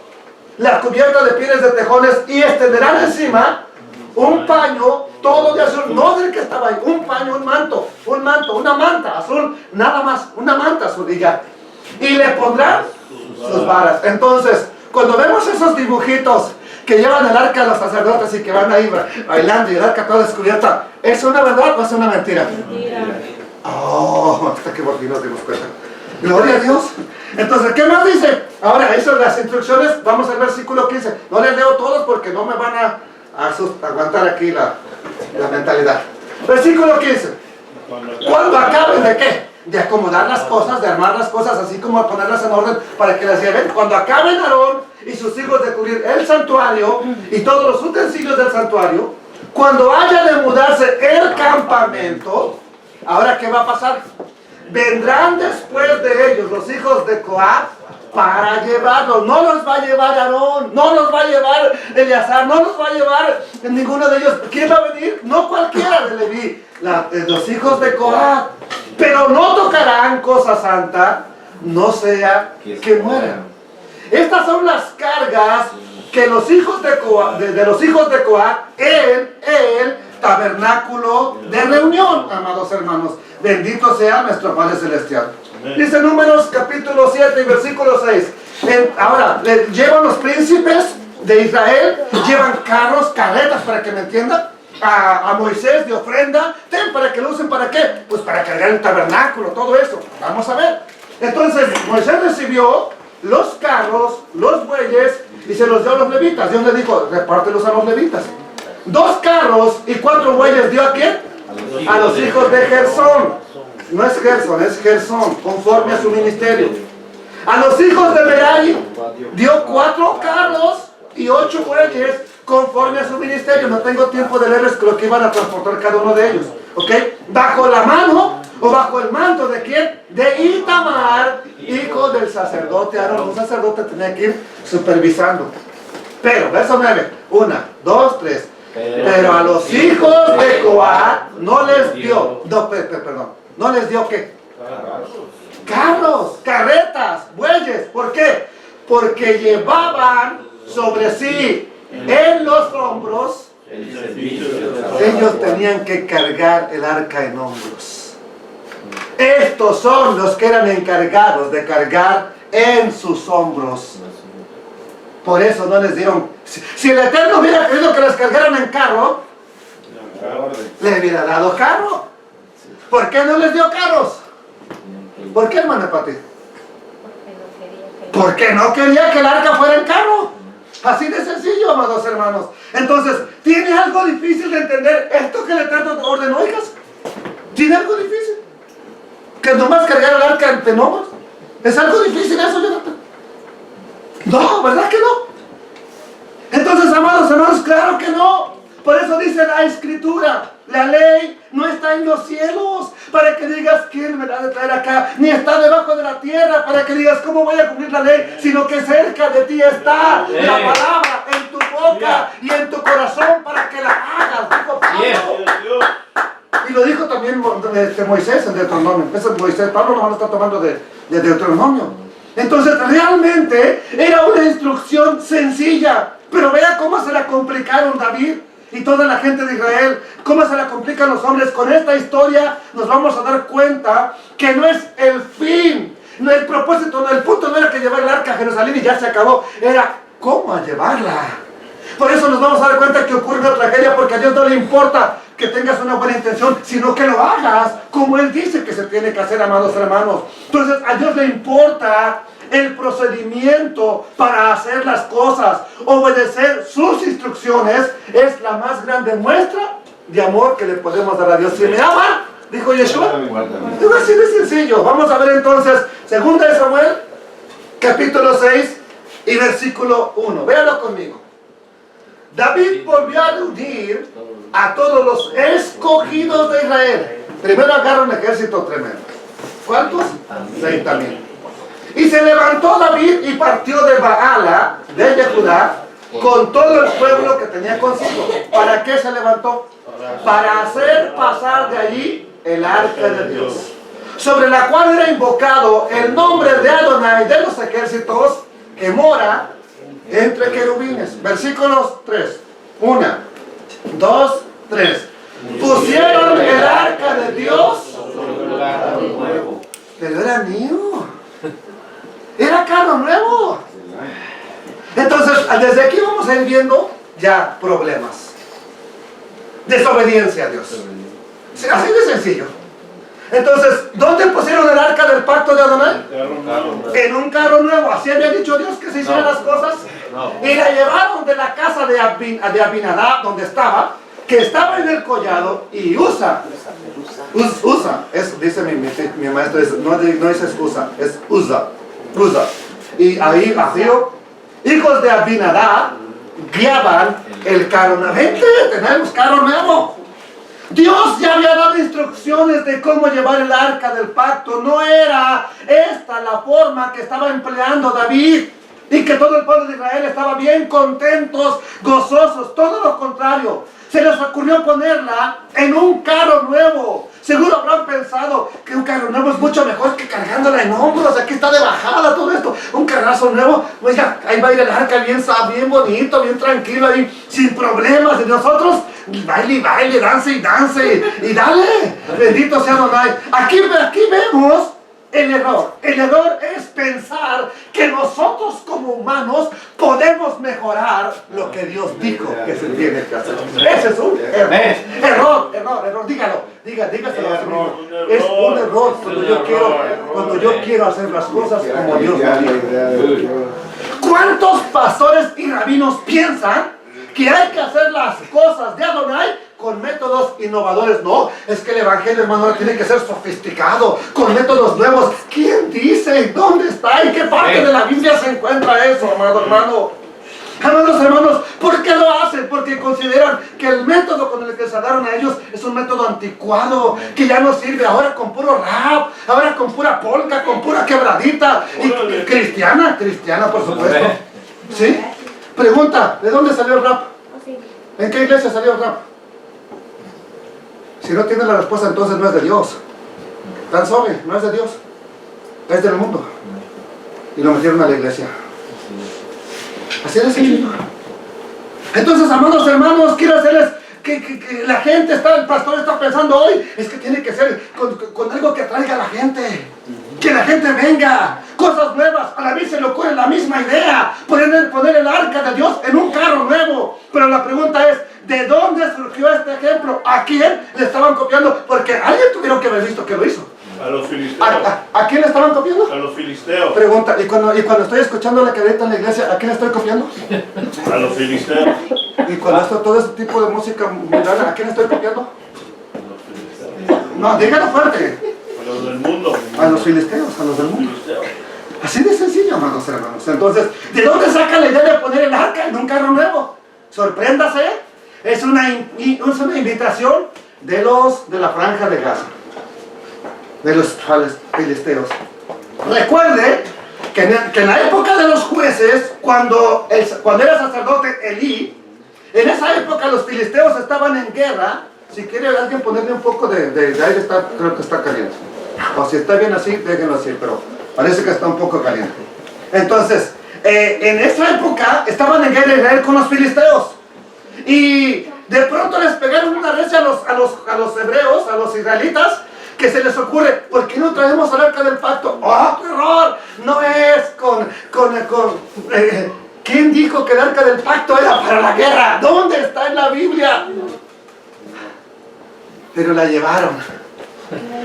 La cubierta de pieles de tejones, y extenderán encima un paño todo de azul, no del que estaba ahí, un paño, un manto, una manta azul, nada más, una manta azul y ya. Y le pondrán sus varas. Entonces, cuando vemos esos dibujitos que llevan el arca a los sacerdotes y que van ahí bailando y el arca toda descubierta, ¿es una verdad o es una mentira? Mentira. Oh, hasta que por fin nos dimos cuenta. Gloria a Dios. Entonces, ¿qué más dice? Ahora, eso de las instrucciones, vamos al versículo 15. No les leo todos porque no me van a aguantar aquí la mentalidad. Versículo 15. Cuando acaben de qué? De acomodar las cosas, de armar las cosas, así como ponerlas en orden para que las lleven. Cuando acaben Aarón y sus hijos de cubrir el santuario y todos los utensilios del santuario, cuando haya de mudarse el campamento, ¿ahora qué va a pasar? Vendrán después de ellos los hijos de Coat para llevarlos. No los va a llevar Aarón, no los va a llevar Eleazar, no los va a llevar ninguno de ellos. ¿Quién va a venir? No cualquiera de Leví, los hijos de Coat. Pero no tocarán cosa santa, no sea que mueran. Estas son las cargas que los hijos de Coat, de los hijos de Coat, el tabernáculo de reunión, amados hermanos. Bendito sea nuestro Padre Celestial. Dice Números capítulo 7 y versículo 6. Ahora, llevan los príncipes de Israel, llevan carros, carretas, para que me entiendan, a Moisés de ofrenda. ¿Para que lo usen? ¿Para qué? Pues para cargar el tabernáculo, todo eso. Vamos a ver. Entonces, Moisés recibió los carros, los bueyes, y se los dio a los levitas. Dios le dijo, repártelos a los levitas. 2 carros y 4 bueyes dio a quién? A los hijos de Gersón. No es Gersón, es Gersón, conforme a su ministerio. A los hijos de Merari dio 4 carros y 8 bueyes conforme a su ministerio. No tengo tiempo de leerles lo que iban a transportar cada uno de ellos. ¿Ok? Bajo la mano o bajo el manto de quién? De Itamar, hijo del sacerdote Aarón. Un sacerdote tenía que ir supervisando. Pero, verso 9, 1, 2, 3. Pero a los hijos de Coat no les dio, perdón, no les dio ¿qué? Carros, carretas, bueyes. ¿Por qué? Porque llevaban sobre sí en los hombros. Ellos tenían que cargar el arca en hombros. Estos son los que eran encargados de cargar en sus hombros. Por eso no les dieron. Si el Eterno hubiera querido que les cargaran en carro, le hubiera dado carro. ¿Por qué no les dio carros? ¿Por qué, hermana Pati? Porque no quería que el arca fuera en carro. Así de sencillo, amados hermanos. Entonces, ¿tiene algo difícil de entender esto que el Eterno ordenó, hijas? ¿Tiene algo difícil? ¿Que nomás cargar el arca en hombros? ¿Es algo difícil eso, Jonathan? No, ¿verdad que no? Entonces, amados hermanos, claro que no. Por eso dice la Escritura, la ley no está en los cielos para que digas quién me la ha de traer acá, ni está debajo de la tierra para que digas cómo voy a cumplir la ley, sino que cerca de ti está la palabra en tu boca y en tu corazón para que la hagas, dijo Pablo. Y lo dijo también Moisés en Deuteronomio. Ese es Moisés, Pablo no está tomando de Deuteronomio. Entonces realmente era una instrucción sencilla, pero vea cómo se la complicaron David y toda la gente de Israel, cómo se la complican los hombres. Con esta historia nos vamos a dar cuenta que no es el fin, no el propósito, no, el punto no era que llevar el arca a Jerusalén y ya se acabó, era cómo llevarla. Por eso nos vamos a dar cuenta que ocurre una tragedia, porque a Dios no le importa que tengas una buena intención, sino que lo hagas como Él dice que se tiene que hacer, amados hermanos. Entonces a Dios le importa el procedimiento para hacer las cosas. Obedecer sus instrucciones es la más grande muestra de amor que le podemos dar a Dios. Si me ama, dijo Yeshua, es así de sencillo. Vamos a ver entonces 2 de Samuel, capítulo 6 y versículo 1. Véalo conmigo. David volvió a reunir a todos los escogidos de Israel. Primero agarra un ejército tremendo. ¿Cuántos? 30,000. Y se levantó David y partió de Baala, de Judá, con todo el pueblo que tenía consigo. ¿Para qué se levantó? Para hacer pasar de allí el arca de Dios, sobre la cual era invocado el nombre de Adonai de los ejércitos, que mora entre querubines. Versículos 3. 1, 2, 3. Pusieron el arca de Dios, pero era mío. Era carro nuevo. Entonces, desde aquí vamos a ir viendo ya problemas. Desobediencia a Dios. Así de sencillo. Entonces, ¿dónde pusieron el arca del pacto de Adonai? En un carro nuevo. ¿Así había dicho Dios que se hicieran las cosas? Y la llevaron de la casa de Abinadab, donde estaba, que estaba en el collado, y Usa, dice mi maestro, no dices Usa, es Uza. Y ahí, hijos de Abinadab, guiaban el carro nuevo. Gente, tenemos carro nuevo. Dios ya había dado instrucciones de cómo llevar el arca del pacto. No era esta la forma que estaba empleando David, y que todo el pueblo de Israel estaba bien contentos, gozosos. Todo lo contrario, se les ocurrió ponerla en un carro nuevo. Seguro habrán pensado que un carro nuevo es mucho mejor que cargándola en hombros. Aquí está de bajada todo esto. Un carrazo nuevo, pues ya, ahí va a ir el arca bien bonito, bien tranquilo, ahí, sin problemas. Y nosotros, baile, dance, y dale. Bendito sea Adonai. Aquí vemos el error. El error es pensar que nosotros como humanos podemos mejorar lo que Dios dijo que se tiene que hacer. Ese es un error. Error. Dígaselo a su mismo. Es un error cuando yo quiero hacer las cosas como Dios me dijo. ¿Cuántos pastores y rabinos piensan que hay que hacer las cosas de Adonai con métodos innovadores. No, es que el evangelio, hermano, ahora tiene que ser sofisticado, con métodos nuevos. ¿Quién dice? ¿Dónde está? ¿En qué parte de la Biblia se encuentra eso, amado hermano? Amados hermanos, ¿por qué lo hacen? Porque consideran que el método con el que se daron a ellos es un método anticuado, que ya no sirve. Ahora con puro rap, ahora con pura polka, con pura quebradita. Y cristiana, por supuesto. ¿Sí? Pregunta, ¿de dónde salió el rap? ¿En qué iglesia salió el rap? Si no tiene la respuesta, entonces no es de Dios. Tan suave, no es de Dios. Es del mundo. Y lo metieron a la iglesia. Así de sencillo. Entonces, amados hermanos, quiero hacerles que la gente está, el pastor está pensando hoy, es que tiene que ser con algo que atraiga a la gente. Que la gente venga, cosas nuevas. A la vez se le ocurre la misma idea, poner el arca de Dios en un carro nuevo. Pero la pregunta es, ¿de dónde surgió este ejemplo? ¿A quién le estaban copiando? Porque alguien tuvieron que haber visto que lo hizo. A los filisteos. ¿A quién le estaban copiando? A los filisteos. Pregunta, y cuando estoy escuchando la quebrita en la iglesia, ¿a quién le estoy copiando? A los filisteos. Y cuando todo ese tipo de música mundana, ¿a quién le estoy copiando? A los filisteos. No, dígalo fuerte. A los del mundo. A los filisteos, a los del mundo. Filisteos. Así de sencillo, amados hermanos. Entonces, ¿de dónde saca la idea de poner el arca en un carro nuevo? Sorpréndase, es una invitación de la franja de Gaza, de los filisteos. Recuerde que en la época de los jueces, cuando era sacerdote Elí, en esa época los filisteos estaban en guerra. Si quiere alguien ponerle un poco de aire, creo que está caliente. O si está bien así, déjenlo así, pero parece que está un poco caliente. Entonces, en esa época estaban en guerra Israel con los filisteos. Y de pronto les pegaron una recia a los hebreos, a los israelitas, que se les ocurre, ¿por qué no traemos al arca del pacto? ¡Oh, qué error! No es ¿quién dijo que el arca del pacto era para la guerra? ¿Dónde está en la Biblia? Pero la llevaron.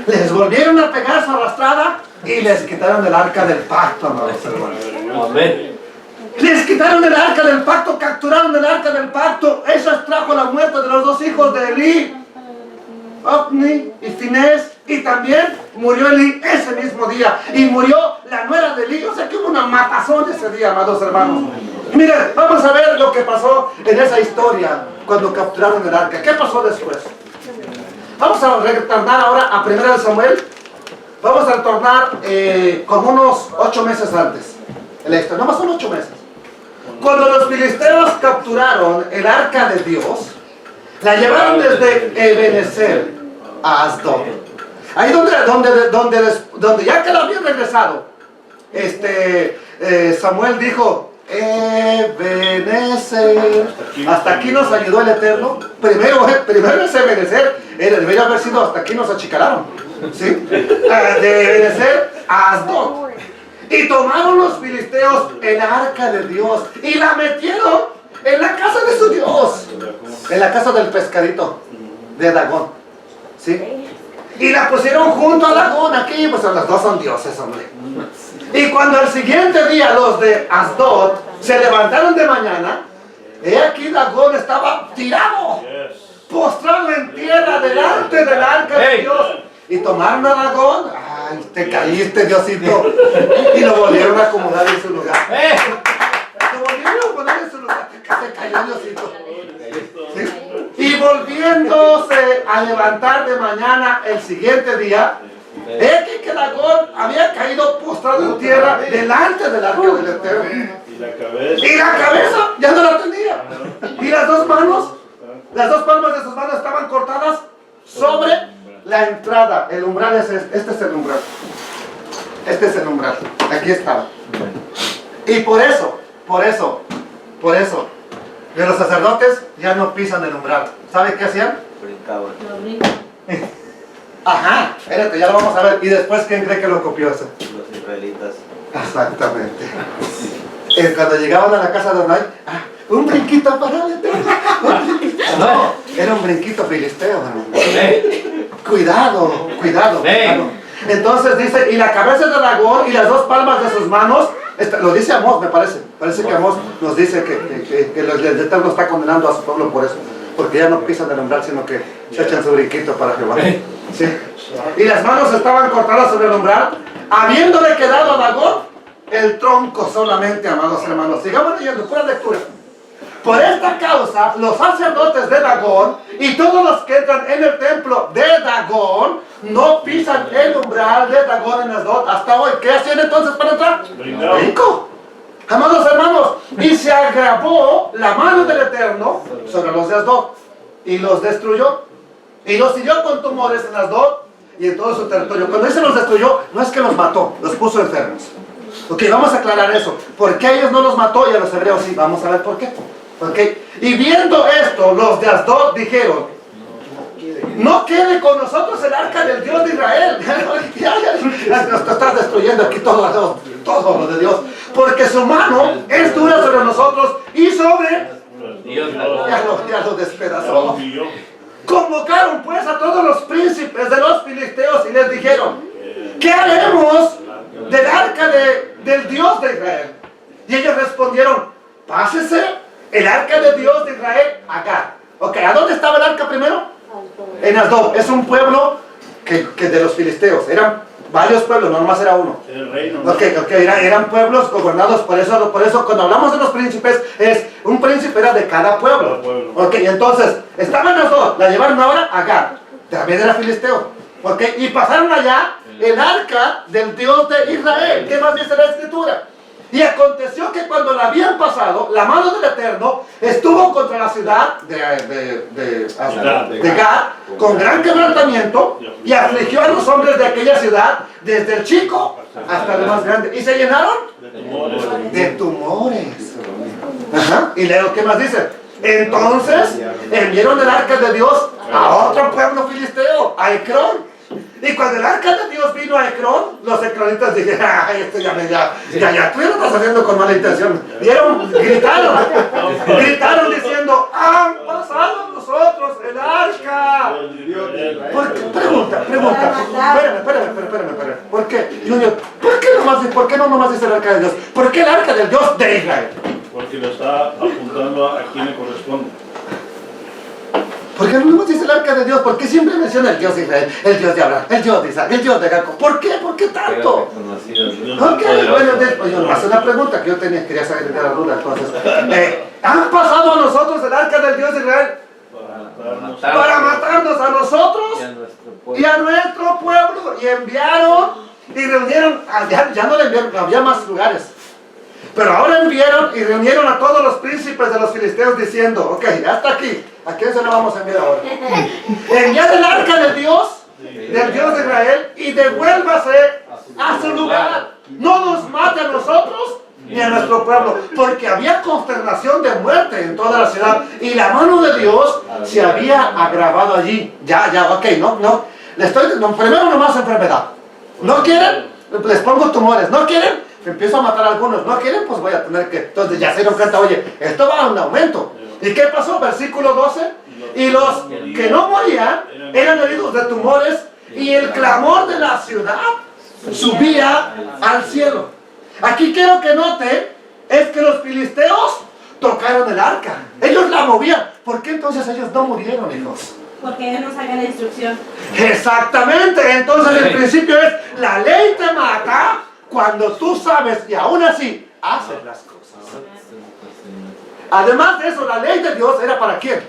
Les volvieron a pegar su arrastrada y les quitaron el arca del pacto, amados hermanos. Amén. Les quitaron el arca del pacto, capturaron el arca del pacto. Eso trajo la muerte de los dos hijos de Elí, Ofni y Finés. Y también murió Elí ese mismo día. Y murió la nuera de Elí. O sea que hubo una matazón ese día, amados hermanos. Miren, vamos a ver lo que pasó en esa historia cuando capturaron el arca. ¿Qué pasó después? Vamos a retornar ahora a 1 Samuel. Vamos a retornar como unos 8 meses antes. En la historia, nomás son 8 meses. Cuando los filisteos capturaron el arca de Dios, la llevaron desde Ebenezer a Asdod. Ahí donde ya que la habían regresado, Samuel dijo, Ebenezer, hasta aquí nos ayudó el Eterno. Primero es Ebenezer, debería haber sido hasta aquí nos achicalaron, ¿sí? De Ebenezer a Asdod. Y tomaron los filisteos el arca de Dios y la metieron en la casa de su Dios, en la casa del pescadito de Dagón, ¿sí? Y la pusieron junto a Dagón. Aquí pues los dos son dioses, hombre. Y cuando el siguiente día los de Asdod se levantaron de mañana, he aquí Dagón estaba tirado, postrado en tierra delante del arca de Dios. Y tomaron a Dagón, ay, te caíste, Diosito, y lo volvieron a acomodar en su lugar. Lo volvieron a poner en su lugar, que se cayó, Diosito. ¿Sí? Y volviéndose a levantar de mañana el siguiente día, que Dagón había caído postrado en tierra delante del arca del Eterno. Y la cabeza ya no la tenía. Y las dos palmas de sus manos estaban cortadas sobre la entrada. El umbral es este es el umbral. Este es el umbral. Aquí estaba. Y por eso, de los sacerdotes ya no pisan el umbral. ¿Sabe qué hacían? Brincaban. Ajá, espérate, ya lo vamos a ver. Y después, ¿quién cree que lo copió eso? Los israelitas. Exactamente. Cuando llegaban a la casa de Adonai, un brinquito para el Eterno. No, era un brinquito filisteo, hermano. Cuidado. Entonces dice, y la cabeza de Dagón y las dos palmas de sus manos Lo dice Amós, me parece. Parece que Amós nos dice que el Eterno está condenando a su pueblo por eso. Porque ya no pisan el umbral, sino que se echan su brinquito para Jehová. ¿Sí? Y las manos estaban cortadas sobre el umbral, habiéndole quedado a Dagón el tronco solamente, amados hermanos. Sigamos leyendo, pura lectura. Por esta causa, los sacerdotes de Dagón y todos los que entran en el templo de Dagón no pisan el umbral de Dagón en Asdod hasta hoy. ¿Qué hacían entonces para entrar? Brinco. Amados hermanos, y se agravó la mano del Eterno sobre los de Asdod y los destruyó. Y los hirió con tumores en Asdod y en todo su territorio. Cuando dice los destruyó, no es que los mató, los puso enfermos. Ok, vamos a aclarar eso. ¿Por qué a ellos no los mató y a los hebreos sí? Vamos a ver por qué. Okay. Y viendo esto, los de Asdod dijeron: no quede con nosotros el arca del Dios de Israel. Nos estás destruyendo aquí todo lo de Dios. Porque su mano es dura sobre nosotros y sobre Dios. Ya lo despedazó. Convocaron pues a todos los príncipes de los filisteos y les dijeron: ¿qué haremos del arca del Dios de Israel? Y ellos respondieron: pásese el arca de Dios de Israel acá. Ok, ¿a dónde estaba el arca primero? En Asdod. Es un pueblo que de los filisteos. Eran varios pueblos, no nomás era uno. El reino. Eran pueblos gobernados. Por eso cuando hablamos de los príncipes, un príncipe era de cada pueblo. Ok, entonces, estaba en Asdod, la llevaron ahora a Gat. También era filisteo. Ok, y pasaron allá el arca del Dios de Israel. ¿Qué más dice la Escritura? Y aconteció que cuando la habían pasado, la mano del Eterno estuvo contra la ciudad de Gat con gran quebrantamiento y afligió a los hombres de aquella ciudad, desde el chico hasta el más grande. Y se llenaron de tumores. Ajá. Y leo, ¿qué más dice? Entonces enviaron el arca de Dios a otro pueblo filisteo, a Ecrón. Y cuando el arca de Dios vino a Ecrón, los ecronitas dijeron: ¡ay, esto ya, tú ya lo estás haciendo con mala intención! Gritaron diciendo: ¡han pasado nosotros el arca! Pregunta. Espérame. ¿Por qué? Junior, ¿por qué no nomás dice el arca de Dios? ¿Por qué el arca del Dios de Israel? Porque lo está apuntando a quien le corresponde. ¿Por qué no nomás dice el arca de Dios? ¿Por qué siempre menciona el Dios de Israel, el Dios de Abraham, el Dios de Isaac, el Dios de Jacob? ¿Por qué? ¿Por qué tanto? Ok, bueno, yo hace una pregunta que yo quería saber de la duda. Entonces, ¿han pasado a nosotros el arca del Dios de Israel para matarnos a nosotros y a nuestro pueblo? Y enviaron y reunieron, ya no le enviaron, había más lugares. Pero ahora enviaron y reunieron a todos los príncipes de los filisteos diciendo: ok, hasta aquí. ¿A quién se lo vamos a enviar ahora? Enviad el arca de Dios, del Dios de Israel, y devuélvase a su lugar. No nos mate a nosotros ni a nuestro pueblo, porque había consternación de muerte en toda la ciudad y la mano de Dios se había agravado allí. Ok, no. Primero nomás enfermedad. ¿No quieren? Les pongo tumores. ¿No quieren? Empiezo a matar a algunos. ¿No quieren? Pues voy a tener que... Entonces ya se dieron cuenta: oye, esto va a un aumento. ¿Y qué pasó? Versículo 12. Y los que no morían eran heridos de tumores, y el clamor de la ciudad subía al cielo. Aquí quiero que note es que los filisteos tocaron el arca. Ellos la movían. ¿Por qué entonces ellos no murieron, hijos? Porque ellos no sacan la instrucción. Exactamente. Entonces el principio es: la ley te mata cuando tú sabes y aún así haces las cosas. Además de eso, la ley de Dios era ¿para quién?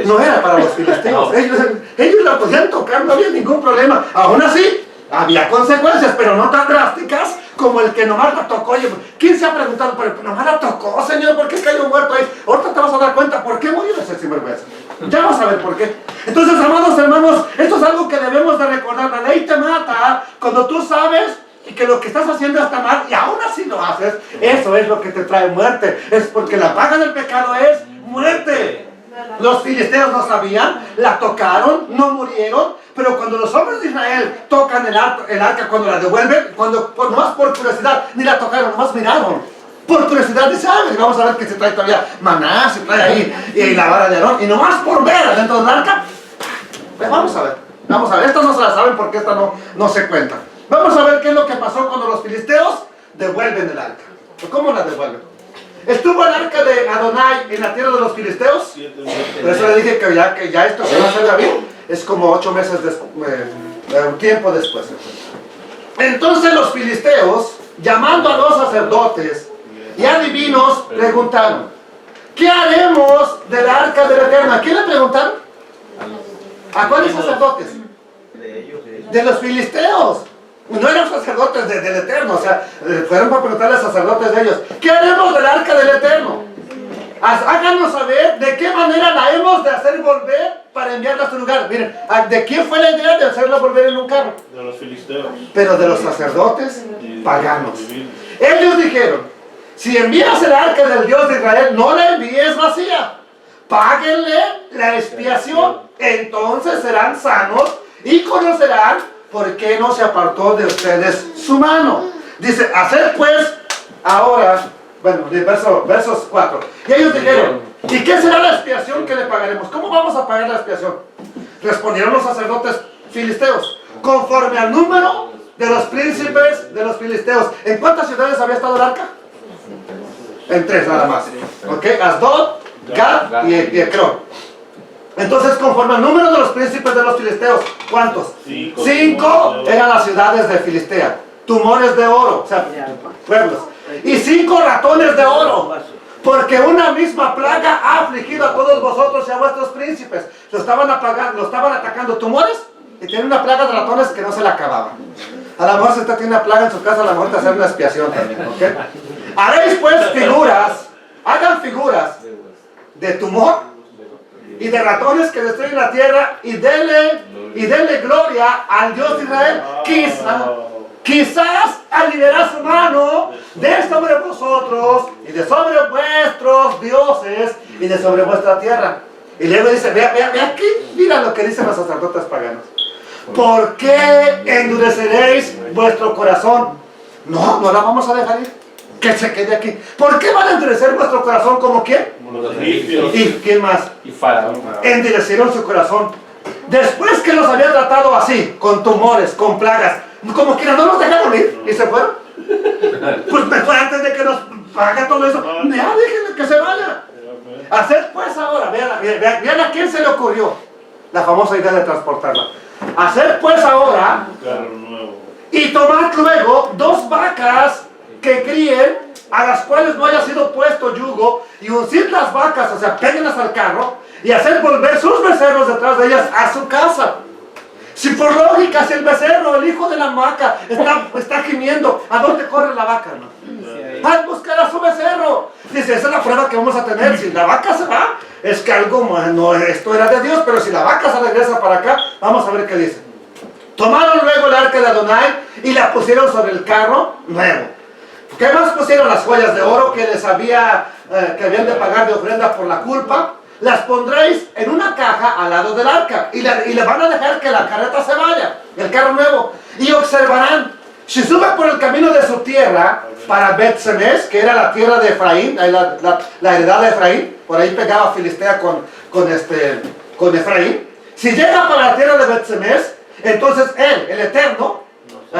No era para los filisteos. Ellos la podían tocar, no había ningún problema. Aún así, había consecuencias, pero no tan drásticas como el que nomás la tocó. Oye, ¿quién se ha preguntado? ¿Pero nomás la tocó, Señor? ¿Por qué cayó muerto ahí? Ahorita te vas a dar cuenta por qué murió ese sinvergüenza. Ya vas a ver por qué. Entonces, amados hermanos, esto es algo que debemos de recordar. La ley te mata cuando tú sabes y que lo que estás haciendo está mal y aún así lo haces. Eso es lo que te trae muerte. Es porque la paga del pecado es muerte. Los filisteos no sabían, la tocaron, no murieron, pero cuando los hombres de Israel tocan el arca, cuando la devuelven, nomás por curiosidad, ni la tocaron, nomás miraron. Por curiosidad dice: vamos a ver que se trae todavía maná, se trae ahí y la vara de Aarón, y nomás por ver adentro del arca. Vamos a ver. Estas no se la saben porque esta no se cuenta. Vamos a ver qué es lo que pasó cuando los filisteos devuelven el arca. ¿Cómo la devuelven? Estuvo el arca de Adonai en la tierra de los filisteos. Por eso le dije que ya esto que va a hacer David es como 8 meses un tiempo después. Entonces los filisteos, llamando a los sacerdotes y adivinos, preguntaron: ¿qué haremos del arca del Eterno? ¿A quién le preguntaron? ¿A cuáles sacerdotes? De los filisteos. No eran sacerdotes del Eterno, o sea, fueron para preguntarle a sacerdotes de ellos: ¿qué haremos del arca del Eterno? Háganos saber de qué manera la hemos de hacer volver para enviarla a su lugar. Miren, ¿de quién fue la idea de hacerla volver en un carro? De los filisteos. Pero de los sacerdotes paganos. Ellos dijeron: si envías el arca del Dios de Israel, no la envíes vacía. Páguenle la expiación, entonces serán sanos y conocerán por qué no se apartó de ustedes su mano. Dice: hacer pues ahora, bueno, de versos 4. Y ellos dijeron: ¿y qué será la expiación que le pagaremos? ¿Cómo vamos a pagar la expiación? Respondieron los sacerdotes filisteos: conforme al número de los príncipes de los filisteos. ¿En cuántas ciudades había estado el arca? En 3 nada más. ¿Ok? Asdod, Gad y Ecrón. Entonces, conforme al número de los príncipes de los filisteos, ¿cuántos? 5 eran las ciudades de Filistea. Tumores de oro, o sea, pueblos. Y 5 ratones de oro. Porque una misma plaga ha afligido a todos vosotros y a vuestros príncipes. Lo estaban atacando tumores y tiene una plaga de ratones que no se la acababan. A lo mejor si usted tiene una plaga en su casa, a lo mejor te hacer una expiación también, ¿ok? Haréis pues figuras, hagan figuras de tumor y de ratones que destruyen la tierra y denle gloria al Dios de Israel. Quizás al liberar su mano de sobre vosotros y de sobre vuestros dioses y de sobre vuestra tierra. Y luego dice: ve aquí, mira lo que dicen los sacerdotes paganos. ¿Por qué endureceréis vuestro corazón? No la vamos a dejar ir, que se quede aquí. ¿Por qué van a endurecer vuestro corazón? ¿Como quién? Como los egipcios. ¿Y quién más? Y Faraón. Endurecieron su corazón. Después que los había tratado así, con tumores, con plagas, como que no los dejaron ir y se fueron. Pues mejor antes de que nos pague todo eso, ya déjenle que se vaya. Hacer pues ahora, vean a quién se le ocurrió la famosa idea de transportarla. Hacer pues ahora Un carro nuevo. y tomad luego 2 vacas que críen, a las cuales no haya sido puesto yugo, y uncid las vacas, o sea, péguenlas al carro, y hacer volver sus becerros detrás de ellas a su casa. Si por lógica, si el becerro, el hijo de la vaca, está gimiendo, ¿a dónde corre la vaca, no? A buscar a su becerro. Dice: esa es la prueba que vamos a tener. Si la vaca se va, es que algo, no, esto era de Dios, pero si la vaca se regresa para acá, vamos a ver qué dice. Tomaron luego el arca de Adonai y la pusieron sobre el carro nuevo. ¿Qué más pusieron? Las joyas de oro que habían de pagar de ofrenda por la culpa. Las pondréis en una caja al lado del arca y le van a dejar que la carreta se vaya, el carro nuevo, y observarán. Si sube por el camino de su tierra para Bet-Semes, que era la tierra de Efraín, la heredad de Efraín, por ahí pegaba Filistea con Efraín. Si llega para la tierra de Bet-Semes, entonces Él, el Eterno,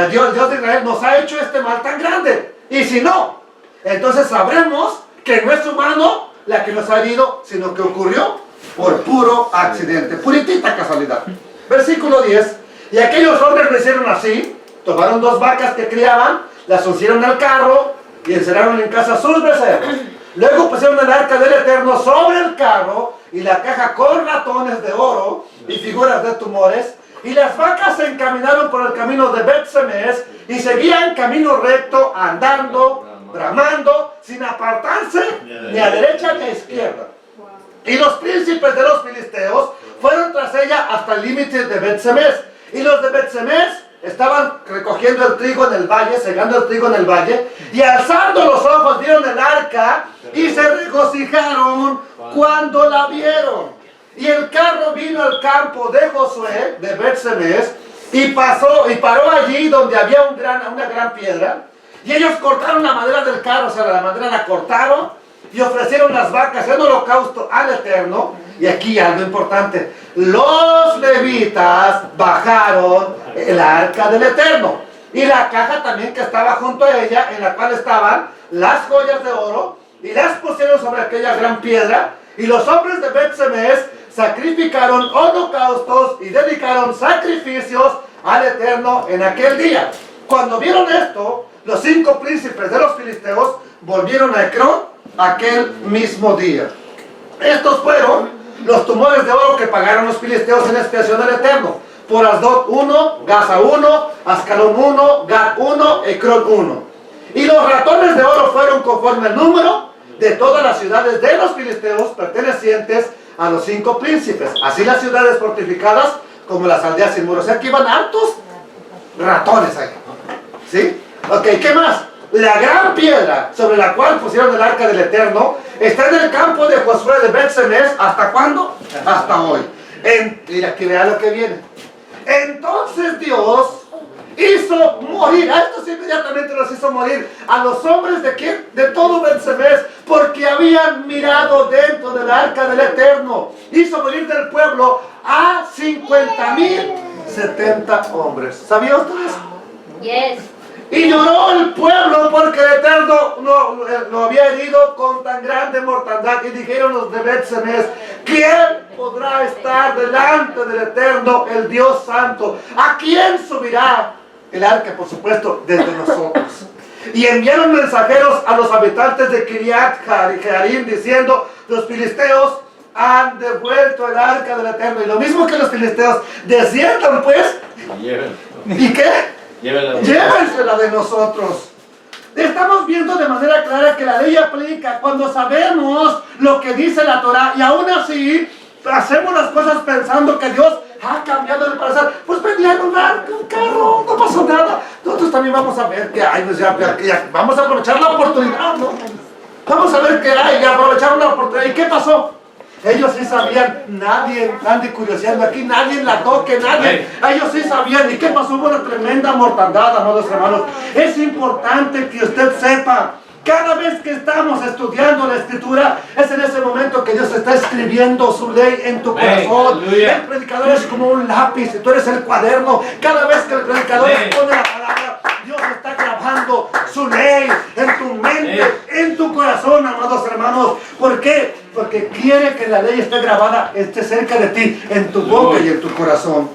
Dios de Israel, nos ha hecho este mal tan grande. Y si no, entonces sabremos que no es su mano la que nos ha herido, sino que ocurrió por puro accidente, puritita casualidad. Versículo 10. Y aquellos hombres lo hicieron así. Tomaron 2 vacas que criaban, las uncieron al carro y encerraron en casa sus becerros. Luego pusieron el arca del Eterno sobre el carro y la caja con ratones de oro y figuras de tumores. Y las vacas se encaminaron por el camino de Bet-Semes y seguían camino recto, andando, bramando, sin apartarse ni a derecha ni a izquierda. Y los príncipes de los filisteos fueron tras ella hasta el límite de Bet-Semes. Y los de Bet-Semes estaban recogiendo el trigo en el valle, segando el trigo en el valle, y alzando los ojos vieron el arca y se regocijaron cuando la vieron. Y el carro vino al campo de Josué, de Bet-Semes, y paró allí donde había una gran piedra. Y ellos cortaron la madera del carro, o sea, la madera la cortaron y ofrecieron las vacas en holocausto al Eterno. Y aquí algo importante: los levitas bajaron el arca del Eterno y la caja también que estaba junto a ella, en la cual estaban las joyas de oro, y las pusieron sobre aquella gran piedra, y los hombres de Bet-Semes sacrificaron holocaustos y dedicaron sacrificios al Eterno en aquel día. Cuando vieron esto, los 5 príncipes de los filisteos volvieron a Ecrón aquel mismo día. Estos fueron los tumores de oro que pagaron los filisteos en expiación del Eterno. Por Asdod 1, Gaza 1, Ascalón 1, Gat 1, Ecrón 1. Y los ratones de oro fueron conforme al número de todas las ciudades de los filisteos pertenecientes a los 5 príncipes. Así las ciudades fortificadas como las aldeas sin muros. O sea que iban hartos ratones ahí. ¿Sí? Ok, ¿qué más? La gran piedra sobre la cual pusieron el arca del Eterno está en el campo de Josué de Bet-Semes. ¿Hasta cuándo? Hasta hoy. Mira, que vea lo que viene. Entonces Dios hizo morir, a estos inmediatamente los hizo morir, a los hombres de ¿quién? De todo Bet-Semes, porque habían mirado dentro del arca del Eterno. Hizo morir del pueblo a 50,070 hombres. ¿Sabía usted eso? Yes. Y lloró el pueblo porque el Eterno lo había herido con tan grande mortandad. Y dijeron los de Bet-Semes: ¿quién podrá estar delante del Eterno, el Dios Santo? ¿A quién subirá? El arca, por supuesto, desde nosotros. Y enviaron mensajeros a los habitantes de Kiriat Jearim diciendo: los filisteos han devuelto el arca del Eterno. Y lo mismo que los filisteos, desciendan pues. ¿Y qué? Llévensela de nosotros. Estamos viendo de manera clara que la ley aplica cuando sabemos lo que dice la Torah, y aún así hacemos las cosas pensando que Dios ha cambiado de parecer. Pues vendían un carro, no pasó nada. Nosotros también vamos a ver qué hay, pues ya, vamos a aprovechar la oportunidad, ¿no? Vamos a ver qué hay y aprovechar la oportunidad. ¿Y qué pasó? Ellos sí sabían, nadie ande curioseando aquí, nadie la toque, nadie. Ellos sí sabían. ¿Y qué pasó? Hubo una tremenda mortandad, amados hermanos. Es importante que usted sepa, cada vez que estamos estudiando la Escritura, es en ese momento que Dios está escribiendo su ley en tu corazón. El predicador es como un lápiz y tú eres el cuaderno. Cada vez que el predicador expone la palabra, Dios está grabando su ley en tu mente, en tu corazón, amados hermanos. ¿Por qué? Porque quiere que la ley esté grabada, esté cerca de ti, en tu boca y en tu corazón.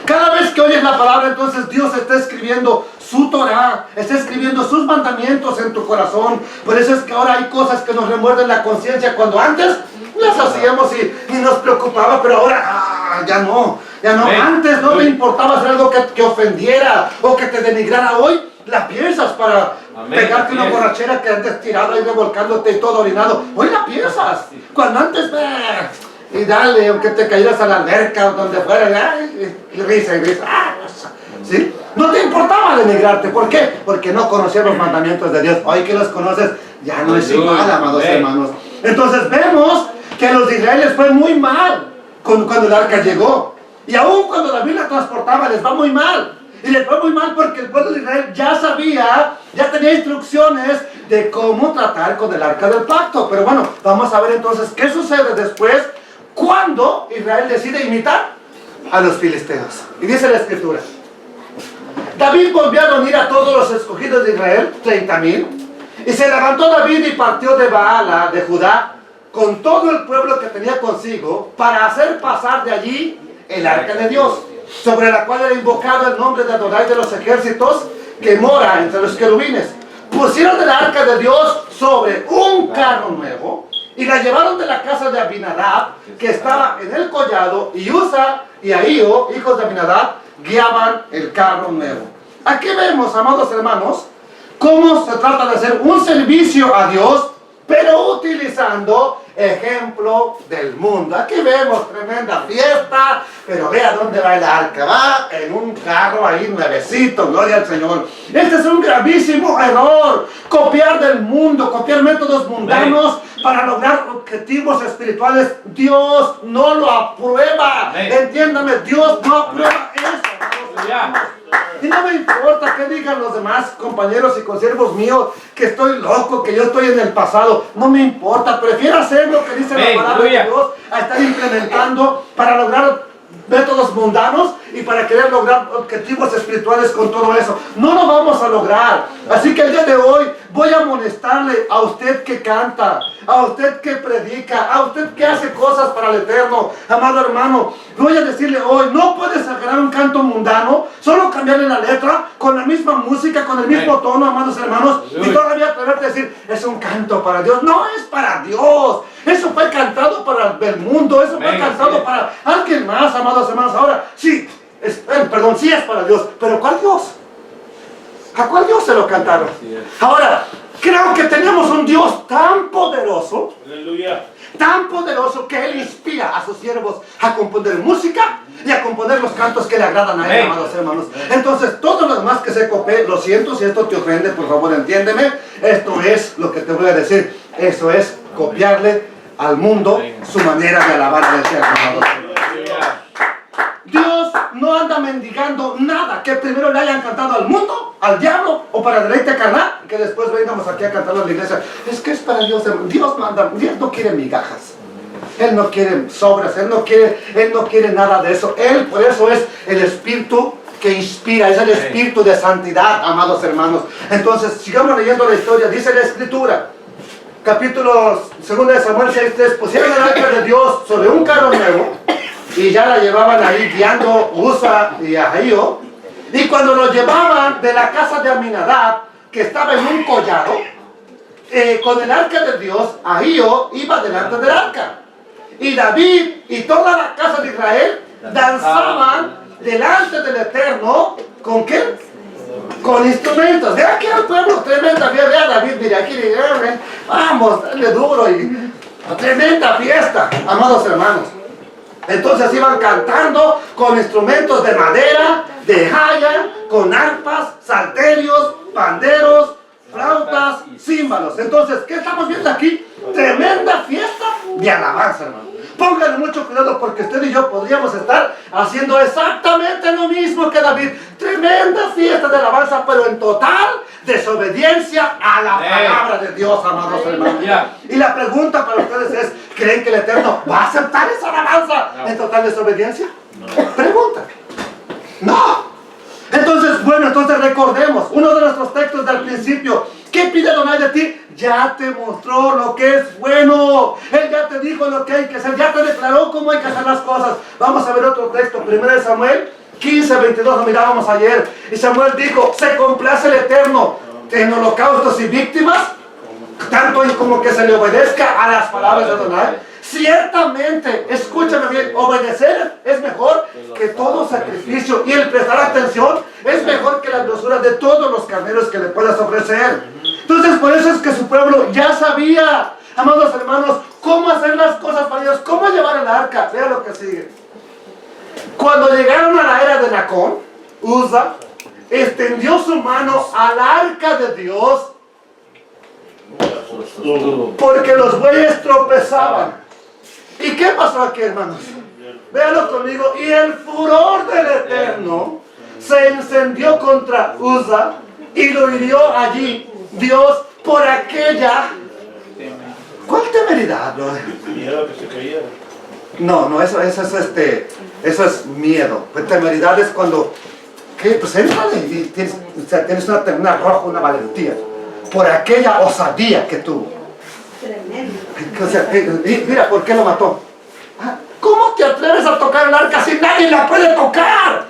Cada vez que oyes la palabra, entonces Dios está escribiendo su Torah, está escribiendo sus mandamientos en tu corazón. Por eso es que ahora hay cosas que nos remuerden la conciencia, cuando antes las hacíamos y nos preocupaba, pero ahora ya no. Antes no me importaba hacer algo que ofendiera o que te denigrara. Hoy la piensas para pegarte una borrachera que antes tirada y revolcándote y todo orinado. Hoy la piensas. Cuando antes, y dale, aunque te cayeras a la alberca o donde fuera, y risa. ¿Sí? No te importaba denigrarte. ¿Por qué? Porque no conocías los mandamientos de Dios. Hoy que los conoces, ya no es igual, amados hermanos. Entonces vemos que a los de Israel les fue muy mal cuando el arca llegó. Y aún cuando David la transportaba, les va muy mal. Y les fue muy mal porque el pueblo de Israel ya sabía, ya tenía instrucciones de cómo tratar con el arca del pacto. Pero bueno, vamos a ver entonces qué sucede después cuando Israel decide imitar a los filisteos. Y dice la Escritura: David volvió a reunir a todos los escogidos de Israel, 30,000. Y se levantó David y partió de Baala, de Judá, con todo el pueblo que tenía consigo, para hacer pasar de allí el arca de Dios, sobre la cual era invocado el nombre de Adonai de los ejércitos, que mora entre los querubines. Pusieron el arca de Dios sobre un carro nuevo y la llevaron de la casa de Abinadab, que estaba en el collado, y Usa y Ahío, hijos de Abinadab, guiaban el carro nuevo. Aquí vemos, amados hermanos, cómo se trata de hacer un servicio a Dios, pero utilizando ejemplo del mundo. Aquí vemos tremenda fiesta, pero vea dónde va el arca. Va en un carro ahí nuevecito, gloria al Señor. Este es un gravísimo error: copiar del mundo, copiar métodos mundanos para lograr objetivos espirituales. Dios no lo aprueba. Entiéndame, Dios no aprueba eso. Y no me importa qué digan los demás compañeros y consiervos míos, que estoy loco, que yo estoy en el pasado. No me importa, prefiero hacer lo que dice la palabra de Dios a estar implementando para lograr métodos mundanos y para querer lograr objetivos espirituales con todo eso. No lo vamos a lograr. Así que el día de hoy voy a amonestarle a usted que canta, a usted que predica, a usted que hace cosas para el Eterno, amado hermano. Voy a decirle hoy, no puedes agarrar un canto mundano, solo cambiarle la letra, con la misma música, con el mismo tono, amados hermanos, y todavía atreverte a decir, es un canto para Dios. No es para Dios. Eso fue cantado para el mundo, eso fue cantado para alguien más, amados hermanos. Ahora, sí, sí es para Dios, pero ¿cuál Dios? ¿A cuál Dios se lo cantaron? Ahora, creo que tenemos un Dios tan poderoso, Aleluya. tan poderoso que Él inspira a sus siervos a componer música y a componer los cantos que le agradan a Él, amados hermanos. Entonces, todo lo demás que se copie, lo siento si esto te ofende, por favor entiéndeme. Esto es lo que te voy a decir. Eso es copiarle al mundo su manera de alabar al Eterno, amados. Dios no anda mendigando nada que primero le hayan cantado al mundo, al diablo o para deleite carnal, que después vengamos aquí a cantarlo en la iglesia. Es que es para Dios. Dios no quiere migajas. Él no quiere sobras, Él no quiere nada de eso. Él, por eso es el Espíritu que inspira, es el Espíritu de santidad, amados hermanos. Entonces, sigamos leyendo la historia. Dice la Escritura, capítulo 2 de Samuel 6:3, pusieron el arca de Dios sobre un carro nuevo y ya la llevaban ahí guiando Usa y Ahío. Y cuando lo llevaban de la casa de Aminadab, que estaba en un collado, con el arca de Dios, Ahío iba delante del arca. Y David y toda la casa de Israel danzaban delante del Eterno. ¿Con qué? Con instrumentos. De aquí al pueblo, tremenda fiesta. Vea David, mira aquí, vamos, dale duro y tremenda fiesta, amados hermanos. Entonces iban cantando con instrumentos de madera, de jaya, con arpas, salterios, panderos, flautas, címbalos. Entonces, ¿qué estamos viendo aquí? Tremenda fiesta de alabanza, hermano. Pónganle mucho cuidado porque usted y yo podríamos estar haciendo exactamente lo mismo que David. Tremenda fiesta de alabanza, pero en total desobediencia a la palabra de Dios, amados hermanos. Y la pregunta para ustedes es, ¿creen que el Eterno va a aceptar esa alabanza en total desobediencia? Pregunta. No. Entonces, bueno, recordemos uno de nuestros textos del principio. ¿Qué pide Adonai de ti? Ya te mostró lo que es bueno. Él ya te dijo lo que hay que hacer. Ya te declaró cómo hay que hacer las cosas. Vamos a ver otro texto. 1 Samuel 15:22. Lo mirábamos ayer. Y Samuel dijo, se complace el Eterno en holocaustos y víctimas, tanto en como que se le obedezca a las palabras de Adonai. Ciertamente, escúchame bien, obedecer es mejor que todo sacrificio, y el prestar atención es mejor que la grosura de todos los carneros que le puedas ofrecer. Entonces, por eso es que su pueblo ya sabía, amados hermanos, cómo hacer las cosas para Dios, cómo llevar el arca. Vea lo que sigue. Cuando llegaron a la era de Nacón, Uza extendió su mano al arca de Dios porque los bueyes tropezaban. ¿Y qué pasó aquí, hermanos? Véanlo conmigo. Y el furor del Eterno se encendió contra Uza y lo hirió allí Dios por aquella... ¿Cuál temeridad, bro? Miedo que se caía. No, eso es miedo. Pues temeridad es cuando... ¿Qué? Pues éntrale y tienes una arrojo, una valentía por aquella osadía que tuvo. Tremendo. O sea, mira, ¿por qué lo mató? ¿Cómo te atreves a tocar el arca si nadie la puede tocar?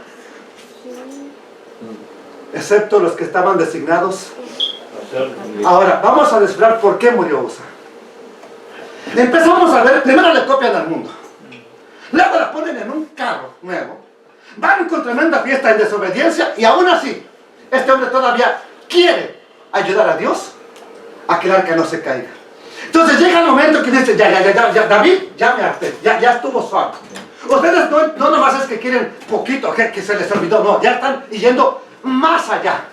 Excepto los que estaban designados. Ahora, vamos a descifrar por qué murió Uza. Empezamos a ver, primero le copian al mundo. Luego la ponen en un carro nuevo. Van con tremenda fiesta en desobediencia y aún así, este hombre todavía quiere ayudar a Dios a que el arca no se caiga. Entonces llega el momento que dice, ya, David, ya me harté, ya estuvo suave. Ustedes no nomás es que quieren poquito, que se les olvidó, no, ya están yendo más allá,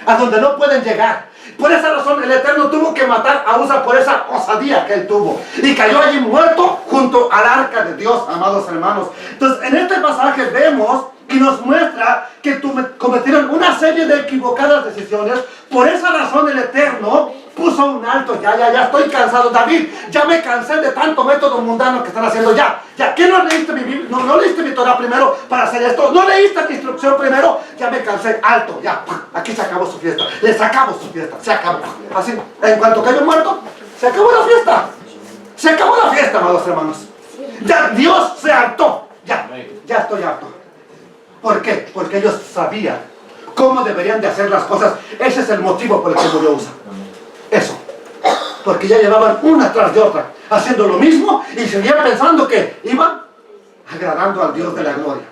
a donde no pueden llegar. Por esa razón el Eterno tuvo que matar a Uza por esa osadía que él tuvo. Y cayó allí muerto junto al arca de Dios, amados hermanos. Entonces en este pasaje vemos y nos muestra que cometieron una serie de equivocadas decisiones. Por esa razón el Eterno puso un alto. Ya estoy cansado. David, ya me cansé de tanto método mundano que están haciendo. Ya, ¿qué no leíste mi Biblia? No leíste mi Torah primero para hacer esto. No leíste mi instrucción primero. Ya me cansé, alto, ya. Aquí se acabó su fiesta. Les acabó su fiesta, se acabó. Así, en cuanto cayó muerto, se acabó la fiesta. Se acabó la fiesta, amados hermanos. Ya Dios se hartó. Ya estoy harto. ¿Por qué? Porque ellos sabían cómo deberían de hacer las cosas. Ese es el motivo por el que murió Usa. Eso. Porque ya llevaban una tras de otra haciendo lo mismo y seguían pensando que iban agradando al Dios de la gloria.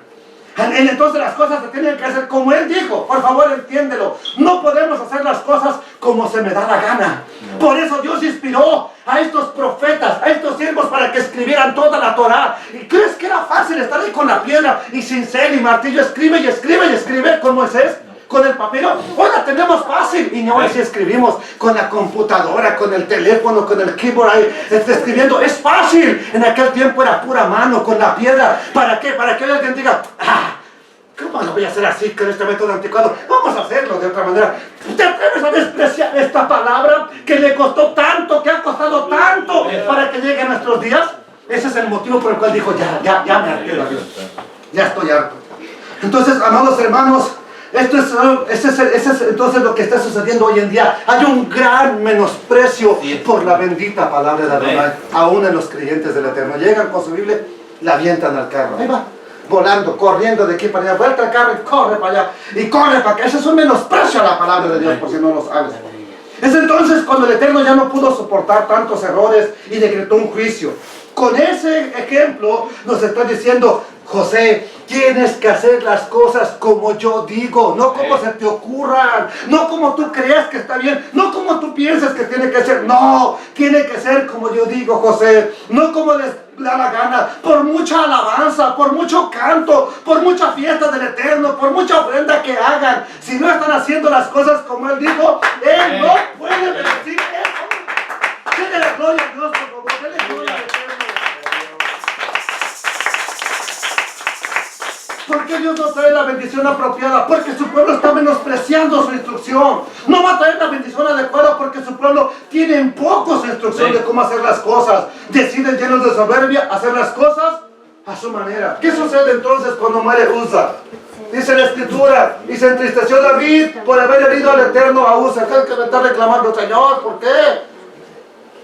Entonces las cosas se tienen que hacer como Él dijo. Por favor, entiéndelo. No podemos hacer las cosas como se me da la gana. Por eso Dios inspiró a estos profetas, a estos siervos para que escribieran toda la Torah. ¿Y crees que era fácil estar ahí con la piedra y cincel y martillo? Escribe y escribe y escribe con Moisés, con el papiro. Ahora tenemos fácil. Y ahora sí escribimos con la computadora, con el teléfono, con el keyboard ahí, escribiendo. Es fácil. En aquel tiempo era pura mano, con la piedra. ¿Para qué? Para que alguien diga, ¿cómo lo voy a hacer así con este método anticuado? Vamos a hacerlo de otra manera. ¿Te atreves a despreciar esta palabra que le costó tanto, que ha costado tanto para que llegue a nuestros días? Ese es el motivo por el cual dijo, ya me harté, David. Ya estoy harto. Entonces, amados hermanos, ese es entonces lo que está sucediendo hoy en día. Hay un gran menosprecio por la bendita palabra de Adonai, aún en los creyentes del Eterno. Llegan con su Biblia, la avientan al carro. Ahí va, volando, corriendo de aquí para allá, vuelta al carro y corre para allá, y corre para acá. Ese es un menosprecio a la palabra de Dios, por si no lo sabes. Es entonces cuando el Eterno ya no pudo soportar tantos errores y decretó un juicio. Con ese ejemplo nos está diciendo, José, tienes que hacer las cosas como yo digo, no como se te ocurran, no como tú creas que está bien, no como tú piensas que tiene que ser. No, tiene que ser como yo digo, José, no como les da la gana. Por mucha alabanza, por mucho canto, por mucha fiesta del Eterno, por mucha ofrenda que hagan, si no están haciendo las cosas como Él dijo, Él no puede bendecir eso. Denle la gloria a Dios, por favor, denle gloria al Eterno. ¿Por qué Dios no trae la bendición apropiada? Porque su pueblo está menospreciando su instrucción. No va a traer la bendición adecuada porque su pueblo tiene en poco su instrucción de cómo hacer las cosas. Deciden llenos de soberbia hacer las cosas a su manera. ¿Qué sucede entonces cuando muere Usa? Dice la Escritura, y se entristeció David por haber herido al Eterno a Usa. ¿Qué es que me está reclamando, Señor? ¿Por qué?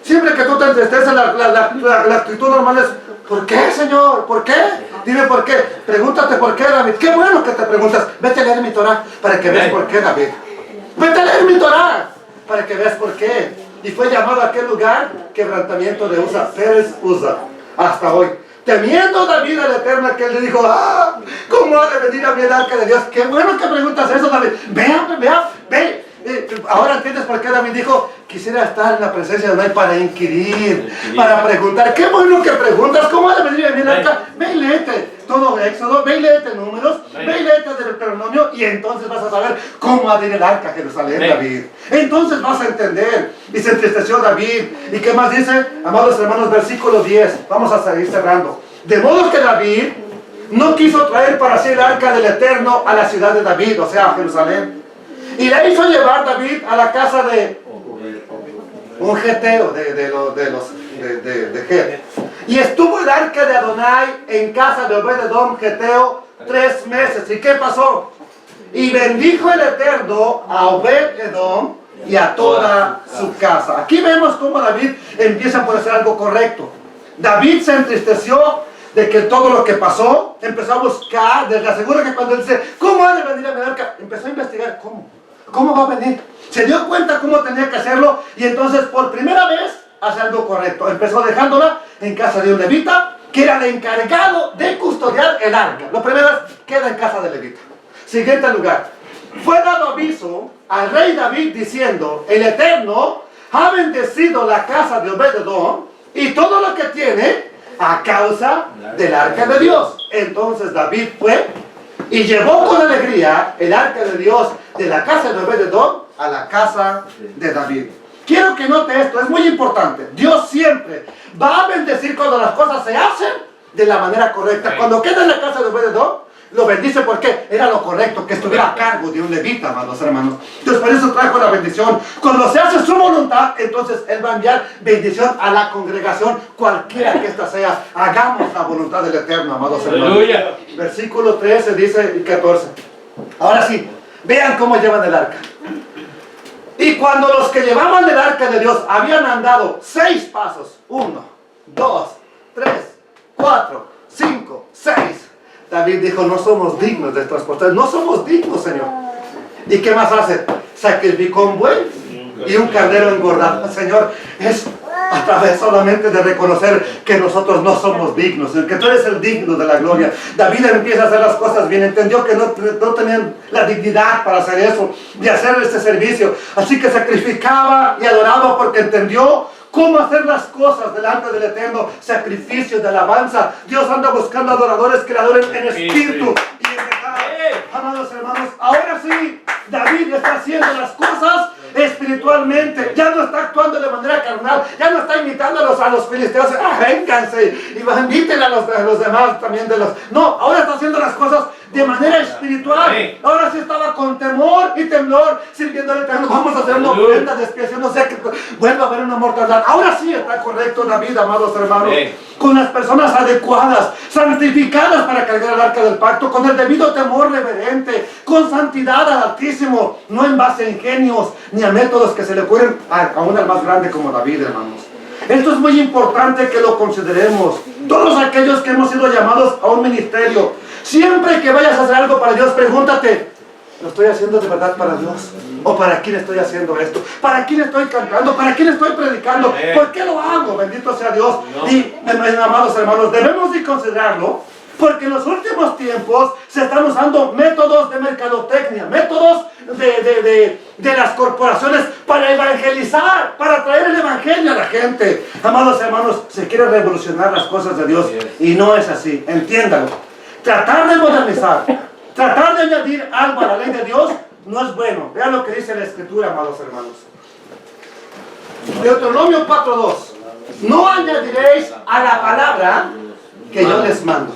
Siempre que tú te entristeces, la actitud normal es, ¿por qué, Señor? ¿Por qué? Dime por qué. Pregúntate por qué, David. Qué bueno que te preguntas. Vete a leer mi Torah para que veas por qué, David. Vete a leer mi Torah para que veas por qué. Y fue llamado a aquel lugar quebrantamiento de Usa, Pérez Usa, hasta hoy. Temiendo David al Eterno, que él le dijo, ¿cómo ha de venir a mí el arca de Dios? Qué bueno que preguntas eso, David. Ve. Ahora entiendes por qué David dijo, quisiera estar en la presencia de Adonai para inquirir, para preguntar. Qué bueno que preguntas, ¿cómo ha de venir a mí el arca? Ve y léete todo Éxodo, ve y léete Números, ve y léete Deuteronomio, y entonces vas a saber cómo ha de ir el arca a Jerusalén, David. Entonces vas a entender. Y se entristeció David. ¿Y qué más dice? Amados hermanos, versículo 10. Vamos a seguir cerrando. De modo que David no quiso traer para sí el arca del Eterno a la ciudad de David, o sea, a Jerusalén. Y la hizo llevar David a la casa de un geteo, de Het. Y estuvo el arca de Adonai en casa de Obed-Edom, geteo, 3 meses. ¿Y qué pasó? Y bendijo el Eterno a Obed-Edom y a toda su casa. Aquí vemos cómo David empieza por hacer algo correcto. David se entristeció de que todo lo que pasó, empezó a buscar, les aseguro que cuando él dice, ¿cómo ha de venir a mi arca? Empezó a investigar, ¿Cómo va a venir? Se dio cuenta cómo tenía que hacerlo y entonces por primera vez hace algo correcto. Empezó dejándola en casa de un levita que era el encargado de custodiar el arca. Lo primero es, queda en casa del levita. Siguiente lugar. Fue dado aviso al rey David diciendo, el Eterno ha bendecido la casa de Obed-Edom y todo lo que tiene a causa del arca de Dios. Entonces David fue y llevó con alegría el arca de Dios de la casa de Obed-Edom a la casa de David. Quiero que note esto, es muy importante. Dios siempre va a bendecir cuando las cosas se hacen de la manera correcta. Cuando queda en la casa de Obed-Edom, lo bendice porque era lo correcto, que estuviera a cargo de un levita, amados hermanos. Entonces por eso trajo la bendición. Cuando se hace su voluntad, entonces Él va a enviar bendición a la congregación, cualquiera que ésta sea. Hagamos la voluntad del Eterno, amados hermanos. Aleluya. Versículo 13 dice y 14. Ahora sí, vean cómo llevan el arca. Y cuando los que llevaban el arca de Dios habían andado 6 pasos, 1, 2, 3, 4, 5, 6. David dijo, no somos dignos de transportar, no somos dignos, Señor. ¿Y qué más hace? Sacrificó un buey y un carnero engordado. Señor, es a través solamente de reconocer que nosotros no somos dignos, que tú eres el digno de la gloria. David empieza a hacer las cosas bien, entendió que no tenían la dignidad para hacer eso, de hacer este servicio. Así que sacrificaba y adoraba porque entendió cómo hacer las cosas delante del Eterno, sacrificio de alabanza. Dios anda buscando adoradores que le adoren en espíritu y en verdad. Amados hermanos, ahora sí, David está haciendo las cosas espiritualmente, ya no está actuando de manera carnal, ya no está imitando a los filisteos, vénganse y inviten a los demás también no, ahora está haciendo las cosas de manera espiritual. Ahora sí estaba con temor y temblor sirviendo al Eterno. Vamos a hacer una ofrenda de expiación, no sé, que vuelva a haber una mortandad. Ahora sí está correcto David, amados hermanos, con las personas adecuadas, santificadas para cargar el arca del pacto, con el debido temor reverente, con santidad al Altísimo, no en base a ingenios ni a métodos que se le ocurren aún al más grande como David, hermanos. Esto es muy importante que lo consideremos. Todos aquellos que hemos sido llamados a un ministerio, siempre que vayas a hacer algo para Dios, pregúntate, ¿lo estoy haciendo de verdad para Dios? ¿O para quién estoy haciendo esto? ¿Para quién estoy cantando? ¿Para quién estoy predicando? ¿Por qué lo hago? Bendito sea Dios. Y, amados hermanos, debemos de considerarlo, porque en los últimos tiempos se están usando métodos de mercadotecnia, métodos de las corporaciones para evangelizar, para traer el evangelio a la gente. Amados hermanos, se quiere revolucionar las cosas de Dios y no es así, entiéndalo. Tratar de modernizar, tratar de añadir algo a la ley de Dios no es bueno. Vean lo que dice la Escritura, amados hermanos. Deuteronomio 4:2. No añadiréis a la palabra que yo les mando,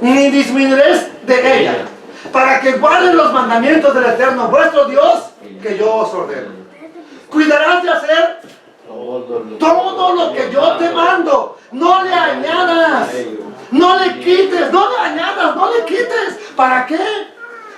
ni disminuiréis de ella, para que guarden los mandamientos del Eterno vuestro Dios que yo os ordeno. Cuidarás de hacer todo lo que yo te mando. No le añadas, no le quites, no le añadas, no le quites. ¿Para qué?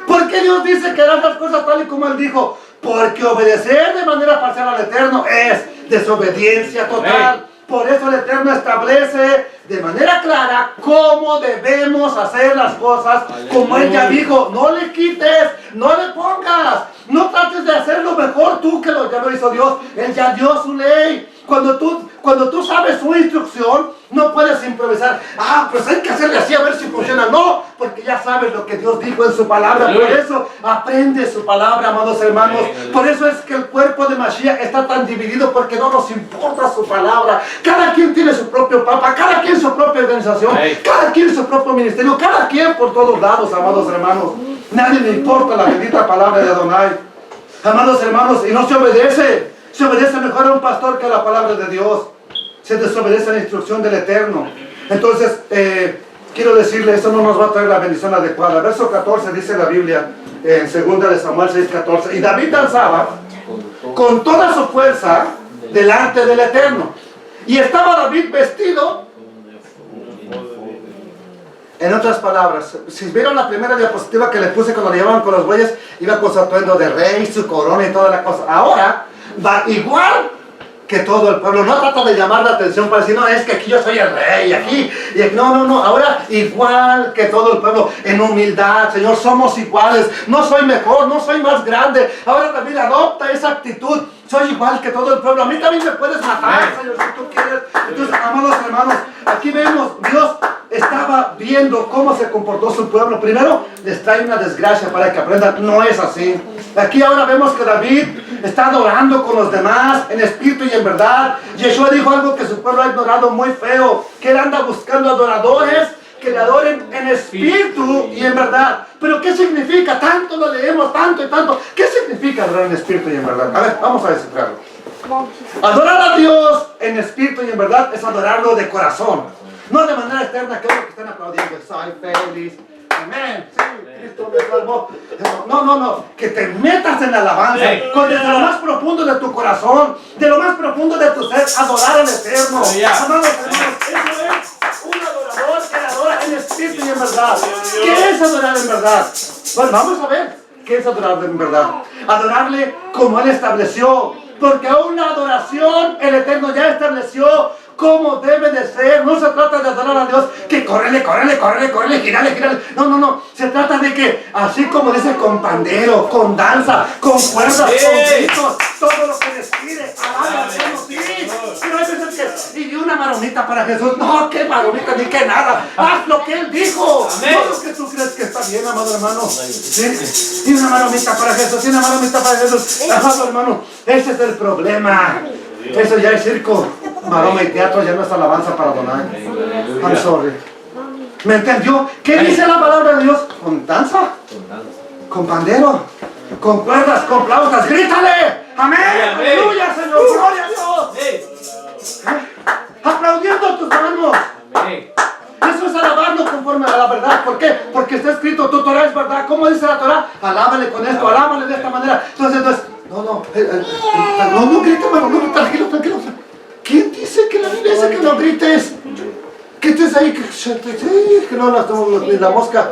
Porque Dios dice que harás las cosas tal y como Él dijo. Porque obedecer de manera parcial al Eterno es desobediencia total. Por eso el Eterno establece de manera clara cómo debemos hacer las cosas. Como Él ya dijo, no le quites, no le pongas, no trates de hacerlo mejor tú que ya lo hizo Dios. Él ya dio su ley. Cuando tú sabes su instrucción, no puedes improvisar. Pues hay que hacerle así a ver si funciona. No, porque ya sabes lo que Dios dijo en su palabra. Por eso aprende su palabra, amados hermanos. Por eso es que el cuerpo de Mashiach está tan dividido, porque no nos importa su palabra. Cada quien tiene su propio papa, cada quien su propia organización, cada quien su propio ministerio, cada quien por todos lados, amados hermanos. Nadie le importa la bendita palabra de Adonai. Amados hermanos, y no se obedece. Se obedece mejor a un pastor que a la palabra de Dios. Se desobedece a la instrucción del Eterno. Entonces, quiero decirle, eso no nos va a traer la bendición adecuada. Verso 14 dice la Biblia, en 2 de Samuel 6:14. Y David danzaba con toda su fuerza delante del Eterno. Y estaba David vestido. En otras palabras, si vieron la primera diapositiva que le puse cuando le llevaban con los bueyes, iba con su atuendo de rey, su corona y toda la cosa. Ahora va igual que todo el pueblo. No trata de llamar la atención para decir, no, es que aquí yo soy el rey, aquí, y aquí. No, ahora igual que todo el pueblo, en humildad. Señor, somos iguales, no soy mejor, no soy más grande. Ahora David adopta esa actitud. Soy igual que todo el pueblo. A mí también me puedes matar, Señor, si tú quieres. Entonces, amados hermanos, aquí vemos, Dios estaba viendo cómo se comportó su pueblo. Primero les trae una desgracia para que aprendan. No es así. Aquí ahora vemos que David está adorando con los demás en espíritu y en verdad. Yeshua dijo algo que su pueblo ha ignorado muy feo, que él anda buscando adoradores que le adoren en espíritu y en verdad. Pero ¿qué significa? Tanto lo leemos, tanto y tanto. ¿Qué significa adorar en espíritu y en verdad? A ver, vamos a descifrarlo. Adorar a Dios en espíritu y en verdad es adorarlo de corazón, no de manera externa, que es lo que están aplaudiendo. Soy feliz, Amén. Sí, Cristo me salvó. No. Que te metas en la alabanza. Con desde lo más profundo de tu corazón, de lo más profundo de tu ser, adorar al Eterno. Amados hermanos, eso es un adorador que adora en espíritu y en verdad. ¿Qué es adorar en verdad? Bueno, vamos a ver qué es adorar en verdad. Adorarle como Él estableció. Porque a una adoración el Eterno ya estableció cómo debe de ser. No se trata de adorar a Dios que córrele, girale. No. Se trata de que, así como dice, con pandero, con danza, con cuerdas, con gritos, todo lo que les pide, alabe al Señor, sí. Pero hay veces que, y una maromita para Jesús. No, qué maromita ni qué nada. Haz lo que Él dijo. No lo que tú crees que está bien, amado hermano. ¿Sí? Y una maromita para Jesús, y una maromita para Jesús. Amado hermano, ese es el problema. Eso ya es circo, maroma y teatro, ya no es alabanza para Adonai. I'm sorry. ¿Me entendió? ¿Qué dice la palabra de Dios? Con danza, con pandero, con cuerdas, con flautas. ¡Grítale! ¡Amén! ¡Aleluya, Señor! ¡Gloria a Dios! Aplaudiendo tus manos. Eso es alabarlo conforme a la verdad. ¿Por qué? Porque está escrito, tu Torah es verdad. ¿Cómo dice la Torah? Alábale con esto, alábale de esta manera. Entonces, no grita, hermano, no, tranquilo. ¿Quién dice que la Biblia dice que no grites? Que estés ahí, que no la mosca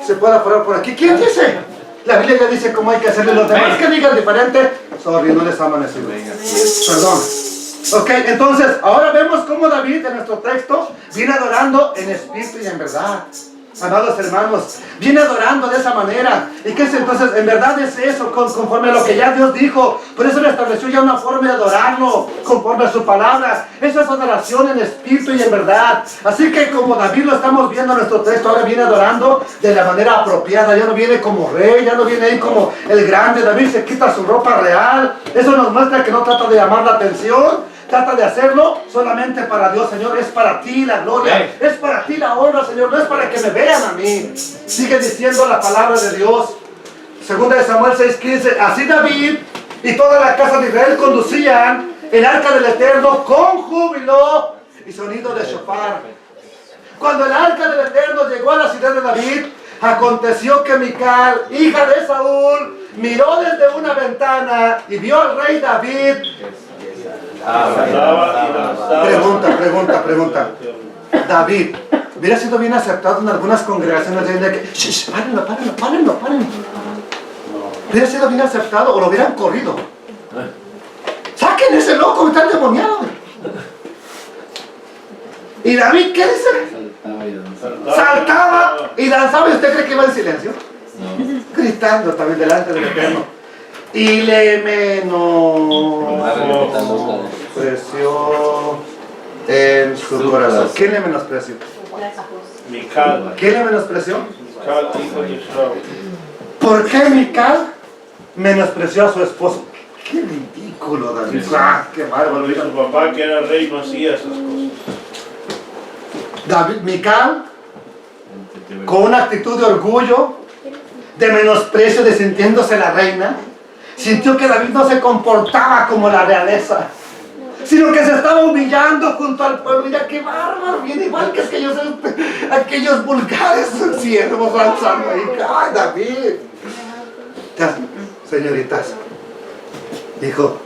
se pueda parar por aquí. ¿Quién dice? La Biblia ya dice cómo hay que hacerle. Los demás que digan diferente, sorry, no les aman así. Perdón. Ok, entonces, ahora vemos cómo David en nuestro texto viene adorando en espíritu y en verdad. Amados hermanos, viene adorando de esa manera. ¿Y qué es entonces? En verdad es eso, conforme a lo que ya Dios dijo. Por eso le estableció ya una forma de adorarlo, conforme a su palabra. Esa es adoración en espíritu y en verdad. Así que como David lo estamos viendo en nuestro texto, ahora viene adorando de la manera apropiada. Ya no viene como rey, ya no viene ahí como el grande. David se quita su ropa real. Eso nos muestra que no trata de llamar la atención. Trata de hacerlo solamente para Dios, Señor. Es para ti la gloria, es para ti la honra, Señor. No es para que me vean a mí. Sigue diciendo la palabra de Dios. Segunda de Samuel 6:15. Así David y toda la casa de Israel conducían el arca del Eterno con júbilo y sonido de shofar. Cuando el arca del Eterno llegó a la ciudad de David, aconteció que Mical, hija de Saúl, miró desde una ventana y vio al rey David. Pregunta. David, ¿hubiera sido bien aceptado en algunas congregaciones de que párenlo? ¿Hubiera sido bien aceptado o lo hubieran corrido? ¡Saquen ese loco, está endemoniado! ¿Y David qué dice? Saltaba y danzaba. ¿Y usted cree que iba en silencio? Gritando también delante del Eterno. Y le menospreció en su corazón. ¿Quién le menospreció? Mical. ¿Quién le menospreció? Mical, hijo de Saúl. ¿Por qué Mical menospreció a su esposo? ¡Qué ridículo, David! ¡Qué bárbaro! Su papá, que era rey, no hacía esas cosas. Mical, con una actitud de orgullo, de menosprecio, de sintiéndose la reina, sintió que David no se comportaba como la realeza, sino que se estaba humillando junto al pueblo. Mira qué bárbaro, bien igual que aquellos vulgares siervos alzando ahí. ¡Ay, David! Señoritas, hijo,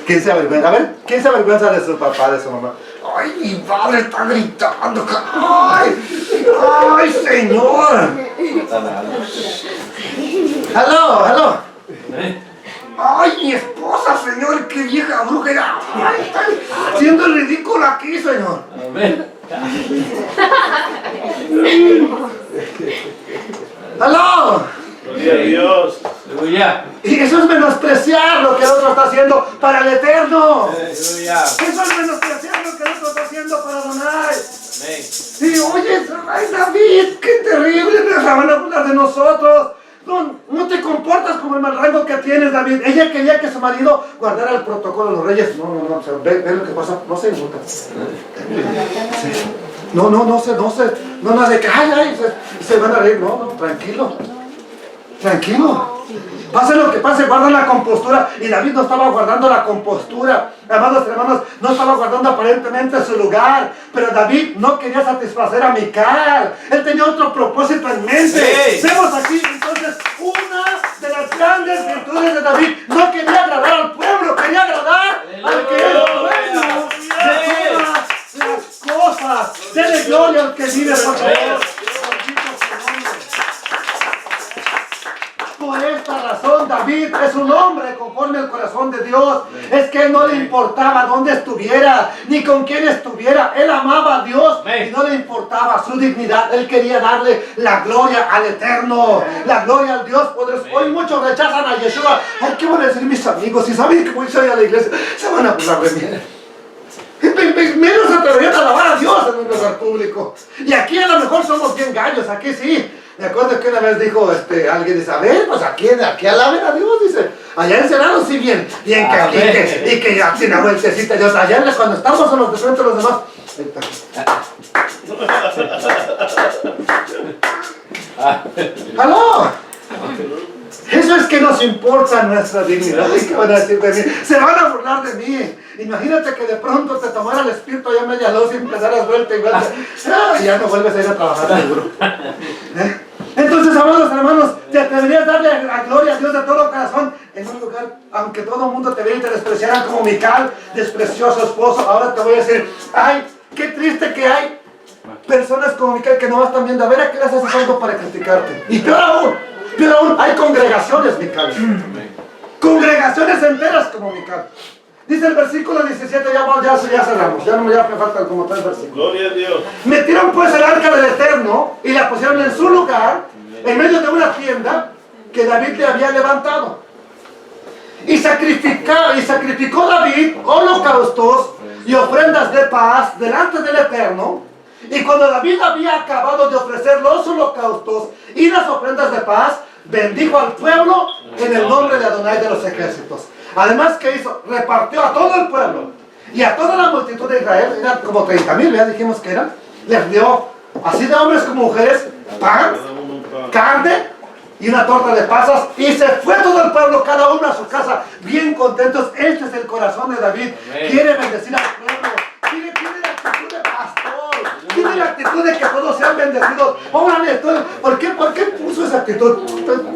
¿quién se avergüenza? A ver, ¿quién se avergüenza de su papá, de su mamá? ¡Ay, mi padre está gritando! ¡Ay, Señor! ¡Aló! ¡Ay, mi esposa, Señor! ¡Qué vieja bruja! ¡Ay, está haciendo el ridículo aquí, Señor! ¡Aló! Gloria a Dios. Y eso es menospreciar lo que el otro está haciendo para el Eterno. Eso es menospreciar lo que el otro está haciendo para Adonai. Y oye, ay, David, qué terrible, me van a hablar de nosotros. No te comportas como el mal rango que tienes, David. Ella quería que su marido guardara el protocolo de los reyes. No, o sea, ve lo que pasa, no se inmuta. No, nada de que, ay, se van a reír. No, tranquilo. Pase lo que pase, guarda la compostura. Y David no estaba guardando la compostura. Amados hermanos, no estaba guardando aparentemente su lugar. Pero David no quería satisfacer a Mical. Él tenía otro propósito en mente. Sí. Vemos aquí entonces una de las grandes virtudes de David. No quería agradar al pueblo, quería agradar al que es dueño de todas las cosas. Dele gloria al que vive, por favor. Por esta razón David es un hombre conforme al corazón de Dios. Es que no le importaba dónde estuviera, ni con quién estuviera. Él amaba a Dios y no le importaba su dignidad. Él quería darle la gloria al Eterno, la gloria al Dios poderoso. Hoy muchos rechazan a Yeshua. Ay, ¿qué van a decir mis amigos? Si saben que voy a ir a la iglesia, se van a burlar de mí. Menos atreverían a alabar a Dios en un lugar público. Y aquí a lo mejor somos bien gallos, aquí sí. Me acuerdo que una vez dijo alguien, dice, a ver, pues aquí alaben a Dios, dice. Allá encerrados sí bien que aquí, y que aquí en la vueltecita Dios. Allá cuando estamos en los de frente de los demás. ¡Aló! Eso es que nos importa nuestra dignidad. ¿Qué van a decir de mí? Se van a burlar de mí. Imagínate que de pronto te tomara el espíritu allá media luz y empezaras vuelta y vuelta. Ya no vuelves a ir a trabajar seguro. Entonces, amados hermanos, te atreverías a darle la gloria a Dios de todo corazón en un lugar, aunque todo el mundo te viera y te despreciaran como Mical despreció a su esposo. Ahora te voy a decir, ay, qué triste que hay personas como Mical que no están viendo. A ver a qué les haces algo para criticarte. Y peor aún, hay congregaciones, Mical. Congregaciones enteras como Mical. Dice el versículo 17, ya cerramos, ya no me faltan como 3 versículos. Gloria a Dios. Metieron pues el arca del Eterno y la pusieron en su lugar, en medio de una tienda que David le había levantado. Y sacrificó David holocaustos y ofrendas de paz delante del Eterno. Y cuando David había acabado de ofrecer los holocaustos y las ofrendas de paz, bendijo al pueblo en el nombre de Adonai de los ejércitos. Además, ¿qué hizo? Repartió a todo el pueblo y a toda la multitud de Israel, eran como 30,000, ya dijimos que eran, les dio, así de hombres como mujeres, pan, carne y una torta de pasas, y se fue todo el pueblo, cada uno a su casa, bien contentos. Este es el corazón de David. Quiere bendecir al pueblo, tiene la actitud de pastor, tiene la actitud de que todos sean bendecidos. Órale, ¿por qué puso esa actitud?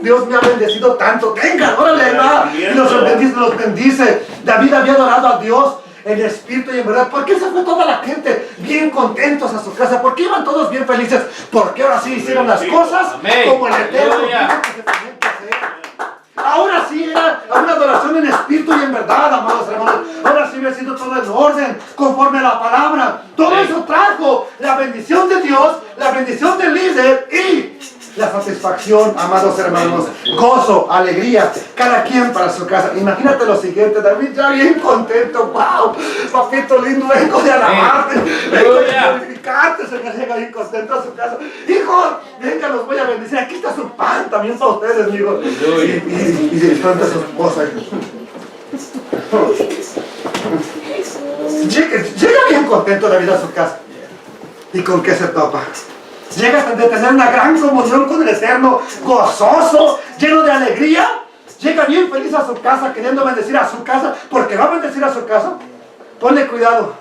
Dios me ha bendecido tanto, venga, órale, va. Y los bendice. David había adorado a Dios en espíritu y en verdad. ¿Por qué se fue toda la gente bien contentos a su casa? ¿Por qué iban todos bien felices? Porque ahora sí hicieron las cosas como el Eterno dijo que se tenían que hacer. Ahora sí era una adoración en espíritu y en verdad, amados hermanos. Ahora sí había sido todo en orden, conforme a la palabra. Todo eso trajo la bendición de Dios, la bendición del líder y la satisfacción, amados hermanos, gozo, alegría, cada quien para su casa. Imagínate lo siguiente, David ya bien contento. Wow, papito lindo, vengo de alabarte, vengo de glorificarte. Se me llega bien contento a su casa. Hijo, venga, los voy a bendecir. Aquí está su pan también para ustedes, amigo. Y disfruta su esposa. Llega bien contento David a su casa. ¿Y con qué se topa? Llega a tener una gran comunión con el Eterno, gozoso, lleno de alegría. Llega bien feliz a su casa, queriendo bendecir a su casa, porque va a bendecir a su casa. Ponle cuidado,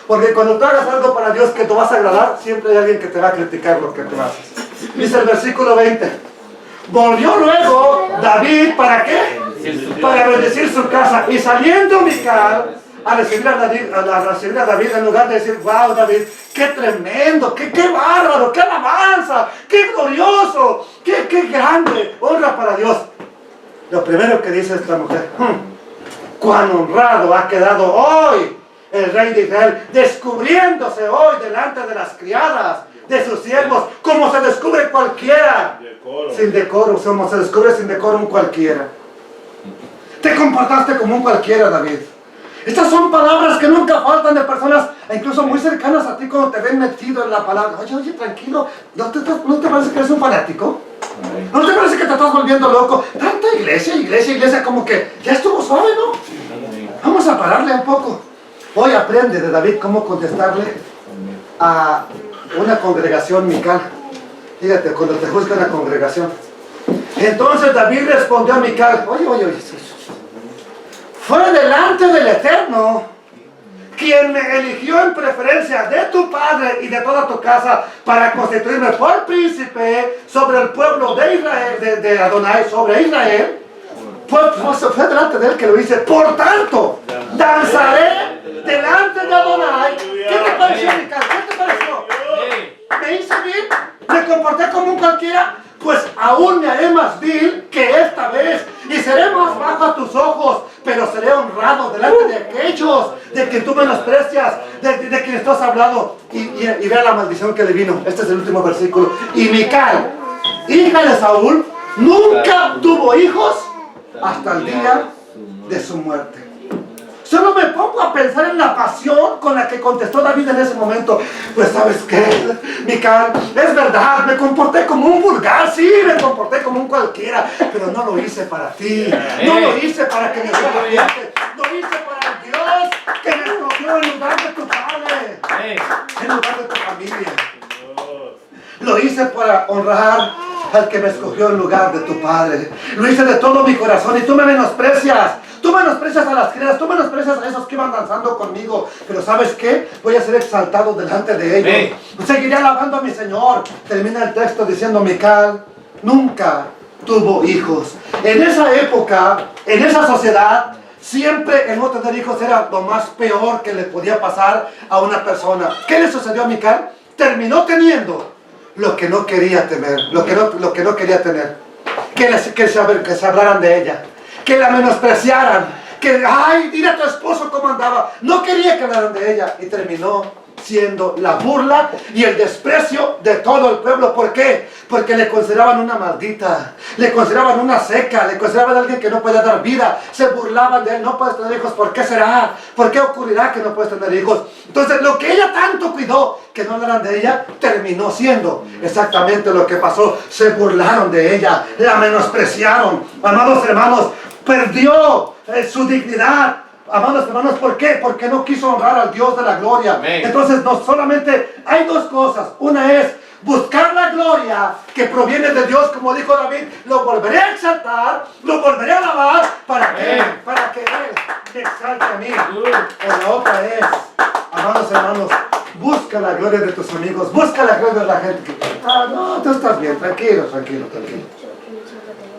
porque cuando tú hagas algo para Dios que tú vas a agradar, siempre hay alguien que te va a criticar lo que tú haces. Dice el versículo 20. Volvió luego David, ¿para qué? Para bendecir su casa. Y saliendo Mical a recibir a David, en lugar de decir, wow, David, qué tremendo, qué bárbaro, qué alabanza, qué glorioso, qué grande, honra para Dios. Lo primero que dice esta mujer, cuán honrado ha quedado hoy el rey de Israel, descubriéndose hoy delante de las criadas de sus siervos, como se descubre cualquiera. Sin decoro, como se descubre sin decoro un cualquiera. Te comportaste como un cualquiera, David. Estas son palabras que nunca faltan de personas, incluso muy cercanas a ti, cuando te ven metido en la palabra. Oye, tranquilo, ¿no te parece que eres un fanático? ¿No te parece que te estás volviendo loco? Tanta iglesia, como que ya estuvo suave, ¿no? Vamos a pararle un poco. Hoy aprende de David cómo contestarle a una congregación Mical. Fíjate, cuando te juzga una congregación, Entonces David respondió a Mical, oye, fue delante del Eterno quien me eligió en preferencia de tu padre y de toda tu casa para constituirme por príncipe sobre el pueblo de Israel, de Adonai, sobre Israel. Fue delante de él que lo hice. Por tanto, danzaré delante de Adonai. ¿Qué te pareció, Mical? ¿Qué te pareció? ¿Me hice bien? ¿Me comporté como un cualquiera? Pues aún me haré más vil que esta vez y seré más bajo a tus ojos, pero seré honrado delante de aquellos de que tú menosprecias, de quien estás hablando. Y vea la maldición que le vino. Este es el último versículo. Y Mical, hija de Saúl, nunca tuvo hijos hasta el día de su muerte. Solo me pongo a pensar en la pasión con la que contestó David en ese momento. Pues ¿sabes qué, Mical? Es verdad, me comporté como un vulgar, sí, me comporté como un cualquiera, pero no lo hice para ti, no lo hice para que me viera gente, lo hice para el Dios que me escogió en lugar de tu padre, en lugar de tu familia. Lo hice para honrar al que me escogió en lugar de tu padre. Lo hice de todo mi corazón y tú me menosprecias. Tú menosprecias a las criadas, tú menosprecias a esos que iban danzando conmigo. Pero ¿sabes qué? Voy a ser exaltado delante de ellos. Seguiré alabando a mi Señor. Termina el texto diciendo, Mical nunca tuvo hijos. En esa época, en esa sociedad, siempre el no tener hijos era lo más peor que le podía pasar a una persona. ¿Qué le sucedió a Mical? Terminó teniendo lo que no quería tener, lo que no quería tener. Que se hablaran de ella, que la menospreciaran, que, ay, mira a tu esposo cómo andaba. No quería que hablaran de ella y terminó siendo la burla y el desprecio de todo el pueblo. ¿Por qué? Porque le consideraban una maldita, le consideraban una seca, le consideraban a alguien que no podía dar vida, se burlaban de él. No puedes tener hijos, ¿por qué será? ¿Por qué ocurrirá que no puedes tener hijos? Entonces lo que ella tanto cuidó que no hablaran de ella, terminó siendo exactamente lo que pasó. Se burlaron de ella, la menospreciaron. Amados hermanos, perdió su dignidad. Amados hermanos, ¿por qué? Porque no quiso honrar al Dios de la gloria. Amén. Entonces, no solamente hay dos cosas. Una es buscar la gloria que proviene de Dios, como dijo David, lo volveré a exaltar, lo volveré a alabar, ¿para qué? Para que Él te exalte a mí. O la otra es, amados hermanos, busca la gloria de tus amigos, busca la gloria de la gente. No, tú estás bien, tranquilo.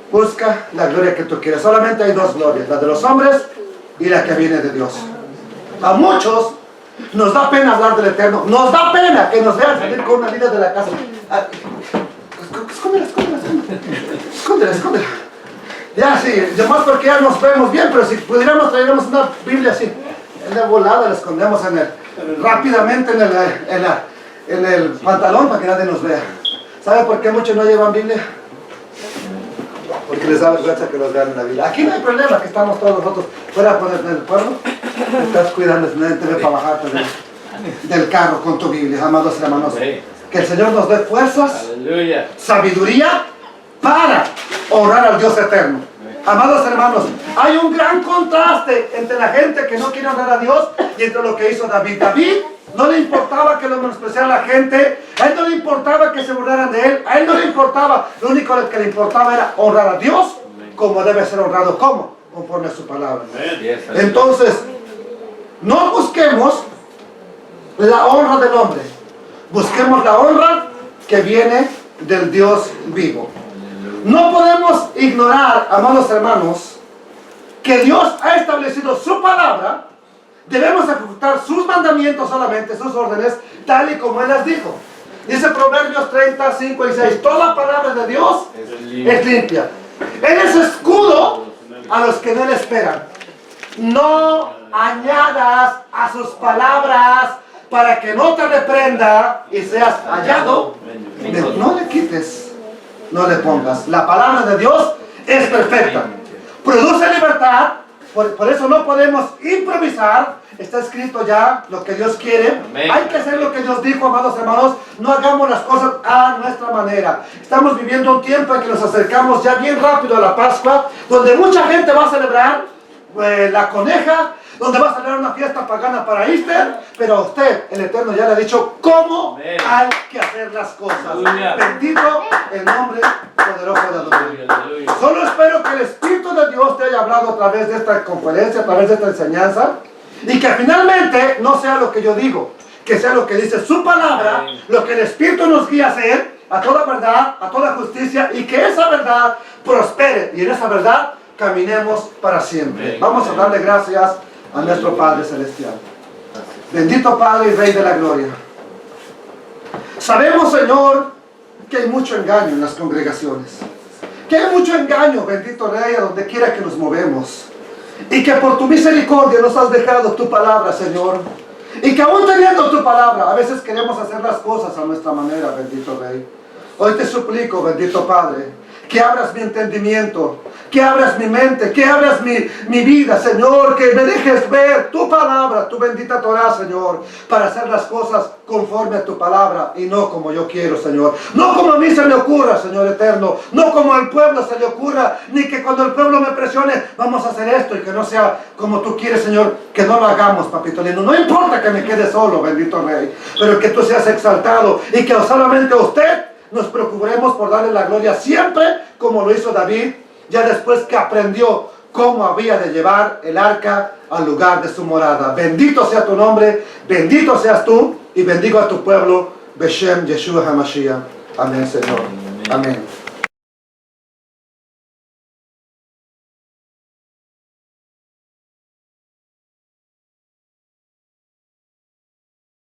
Busca la gloria que tú quieras. Solamente hay dos glorias, la de los hombres y la que viene de Dios. A muchos nos da pena hablar del Eterno, nos da pena que nos vean salir con una vida de la casa. Escóndela. Ya sí, además porque ya nos vemos bien, pero si pudiéramos traernos una Biblia así, de volada la escondemos rápidamente en el pantalón para que nadie nos vea. ¿Sabe por qué muchos no llevan Biblia? Porque les da vergüenza que los vean en la Biblia. Aquí no hay problema, que estamos todos nosotros fuera por el pueblo. Estás cuidando, nadie te ve para bajarte del carro con tu Biblia, amados hermanos. Que el Señor nos dé fuerzas, sabiduría para orar al Dios eterno. Amados hermanos, hay un gran contraste entre la gente que no quiere honrar a Dios y entre lo que hizo David. David no le importaba que lo menospreciara la gente, a él no le importaba que se burlaran de él, a él no le importaba, lo único que le importaba era honrar a Dios como debe ser honrado, como conforme a su palabra. Entonces, no busquemos la honra del hombre, busquemos la honra que viene del Dios vivo. No podemos ignorar, amados hermanos, que Dios ha establecido su palabra. Debemos ejecutar sus mandamientos solamente, sus órdenes, tal y como Él las dijo. Dice Proverbios 30, 5 y 6, toda palabra de Dios es limpia. Él es escudo a los que en Él esperan. No añadas a sus palabras para que no te reprenda y seas hallado. No le quites, no le pongas. La palabra de Dios es perfecta. Produce libertad. Por eso no podemos improvisar. Está escrito ya lo que Dios quiere. Amén. Hay que hacer lo que Dios dijo, amados hermanos. No hagamos las cosas a nuestra manera. Estamos viviendo un tiempo en que nos acercamos ya bien rápido a la Pascua, donde mucha gente va a celebrar la coneja, donde va a celebrar una fiesta pagana para Easter, pero a usted, el Eterno, ya le ha dicho cómo Amén. hay que hacer las cosas. Aleluya. Bendito el nombre poderoso de Dios. Aleluya. Solo espero que el Espíritu de Dios te haya hablado a través de esta conferencia, a través de esta enseñanza, y que finalmente no sea lo que yo digo, que sea lo que dice su palabra, Amén. lo que el Espíritu nos guía a hacer, a toda verdad, a toda justicia, y que esa verdad prospere, y en esa verdad caminemos para siempre. Amén. Vamos a darle gracias a nuestro Padre Celestial. Bendito Padre y Rey de la Gloria. Sabemos, Señor, que hay mucho engaño en las congregaciones. Que hay mucho engaño, bendito Rey, a donde quiera que nos movemos. Y que por tu misericordia nos has dejado tu palabra, Señor. Y que aún teniendo tu palabra, a veces queremos hacer las cosas a nuestra manera, bendito Rey. Hoy te suplico, bendito Padre, que abras mi entendimiento, que abras mi mente, que abras mi vida, Señor, que me dejes ver tu palabra, tu bendita Torah, Señor, para hacer las cosas conforme a tu palabra y no como yo quiero, Señor. No como a mí se me ocurra, Señor eterno, no como al pueblo se le ocurra, ni que cuando el pueblo me presione, vamos a hacer esto y que no sea como tú quieres, Señor, que no lo hagamos, papito lindo. No importa que me quede solo, bendito Rey, pero que tú seas exaltado y que solamente a usted nos preocuparemos por darle la gloria siempre, como lo hizo David, ya después que aprendió cómo había de llevar el arca al lugar de su morada. Bendito sea tu nombre, bendito seas tú, y bendigo a tu pueblo, Beshem Yeshua HaMashiach. Amén, Señor. Amén.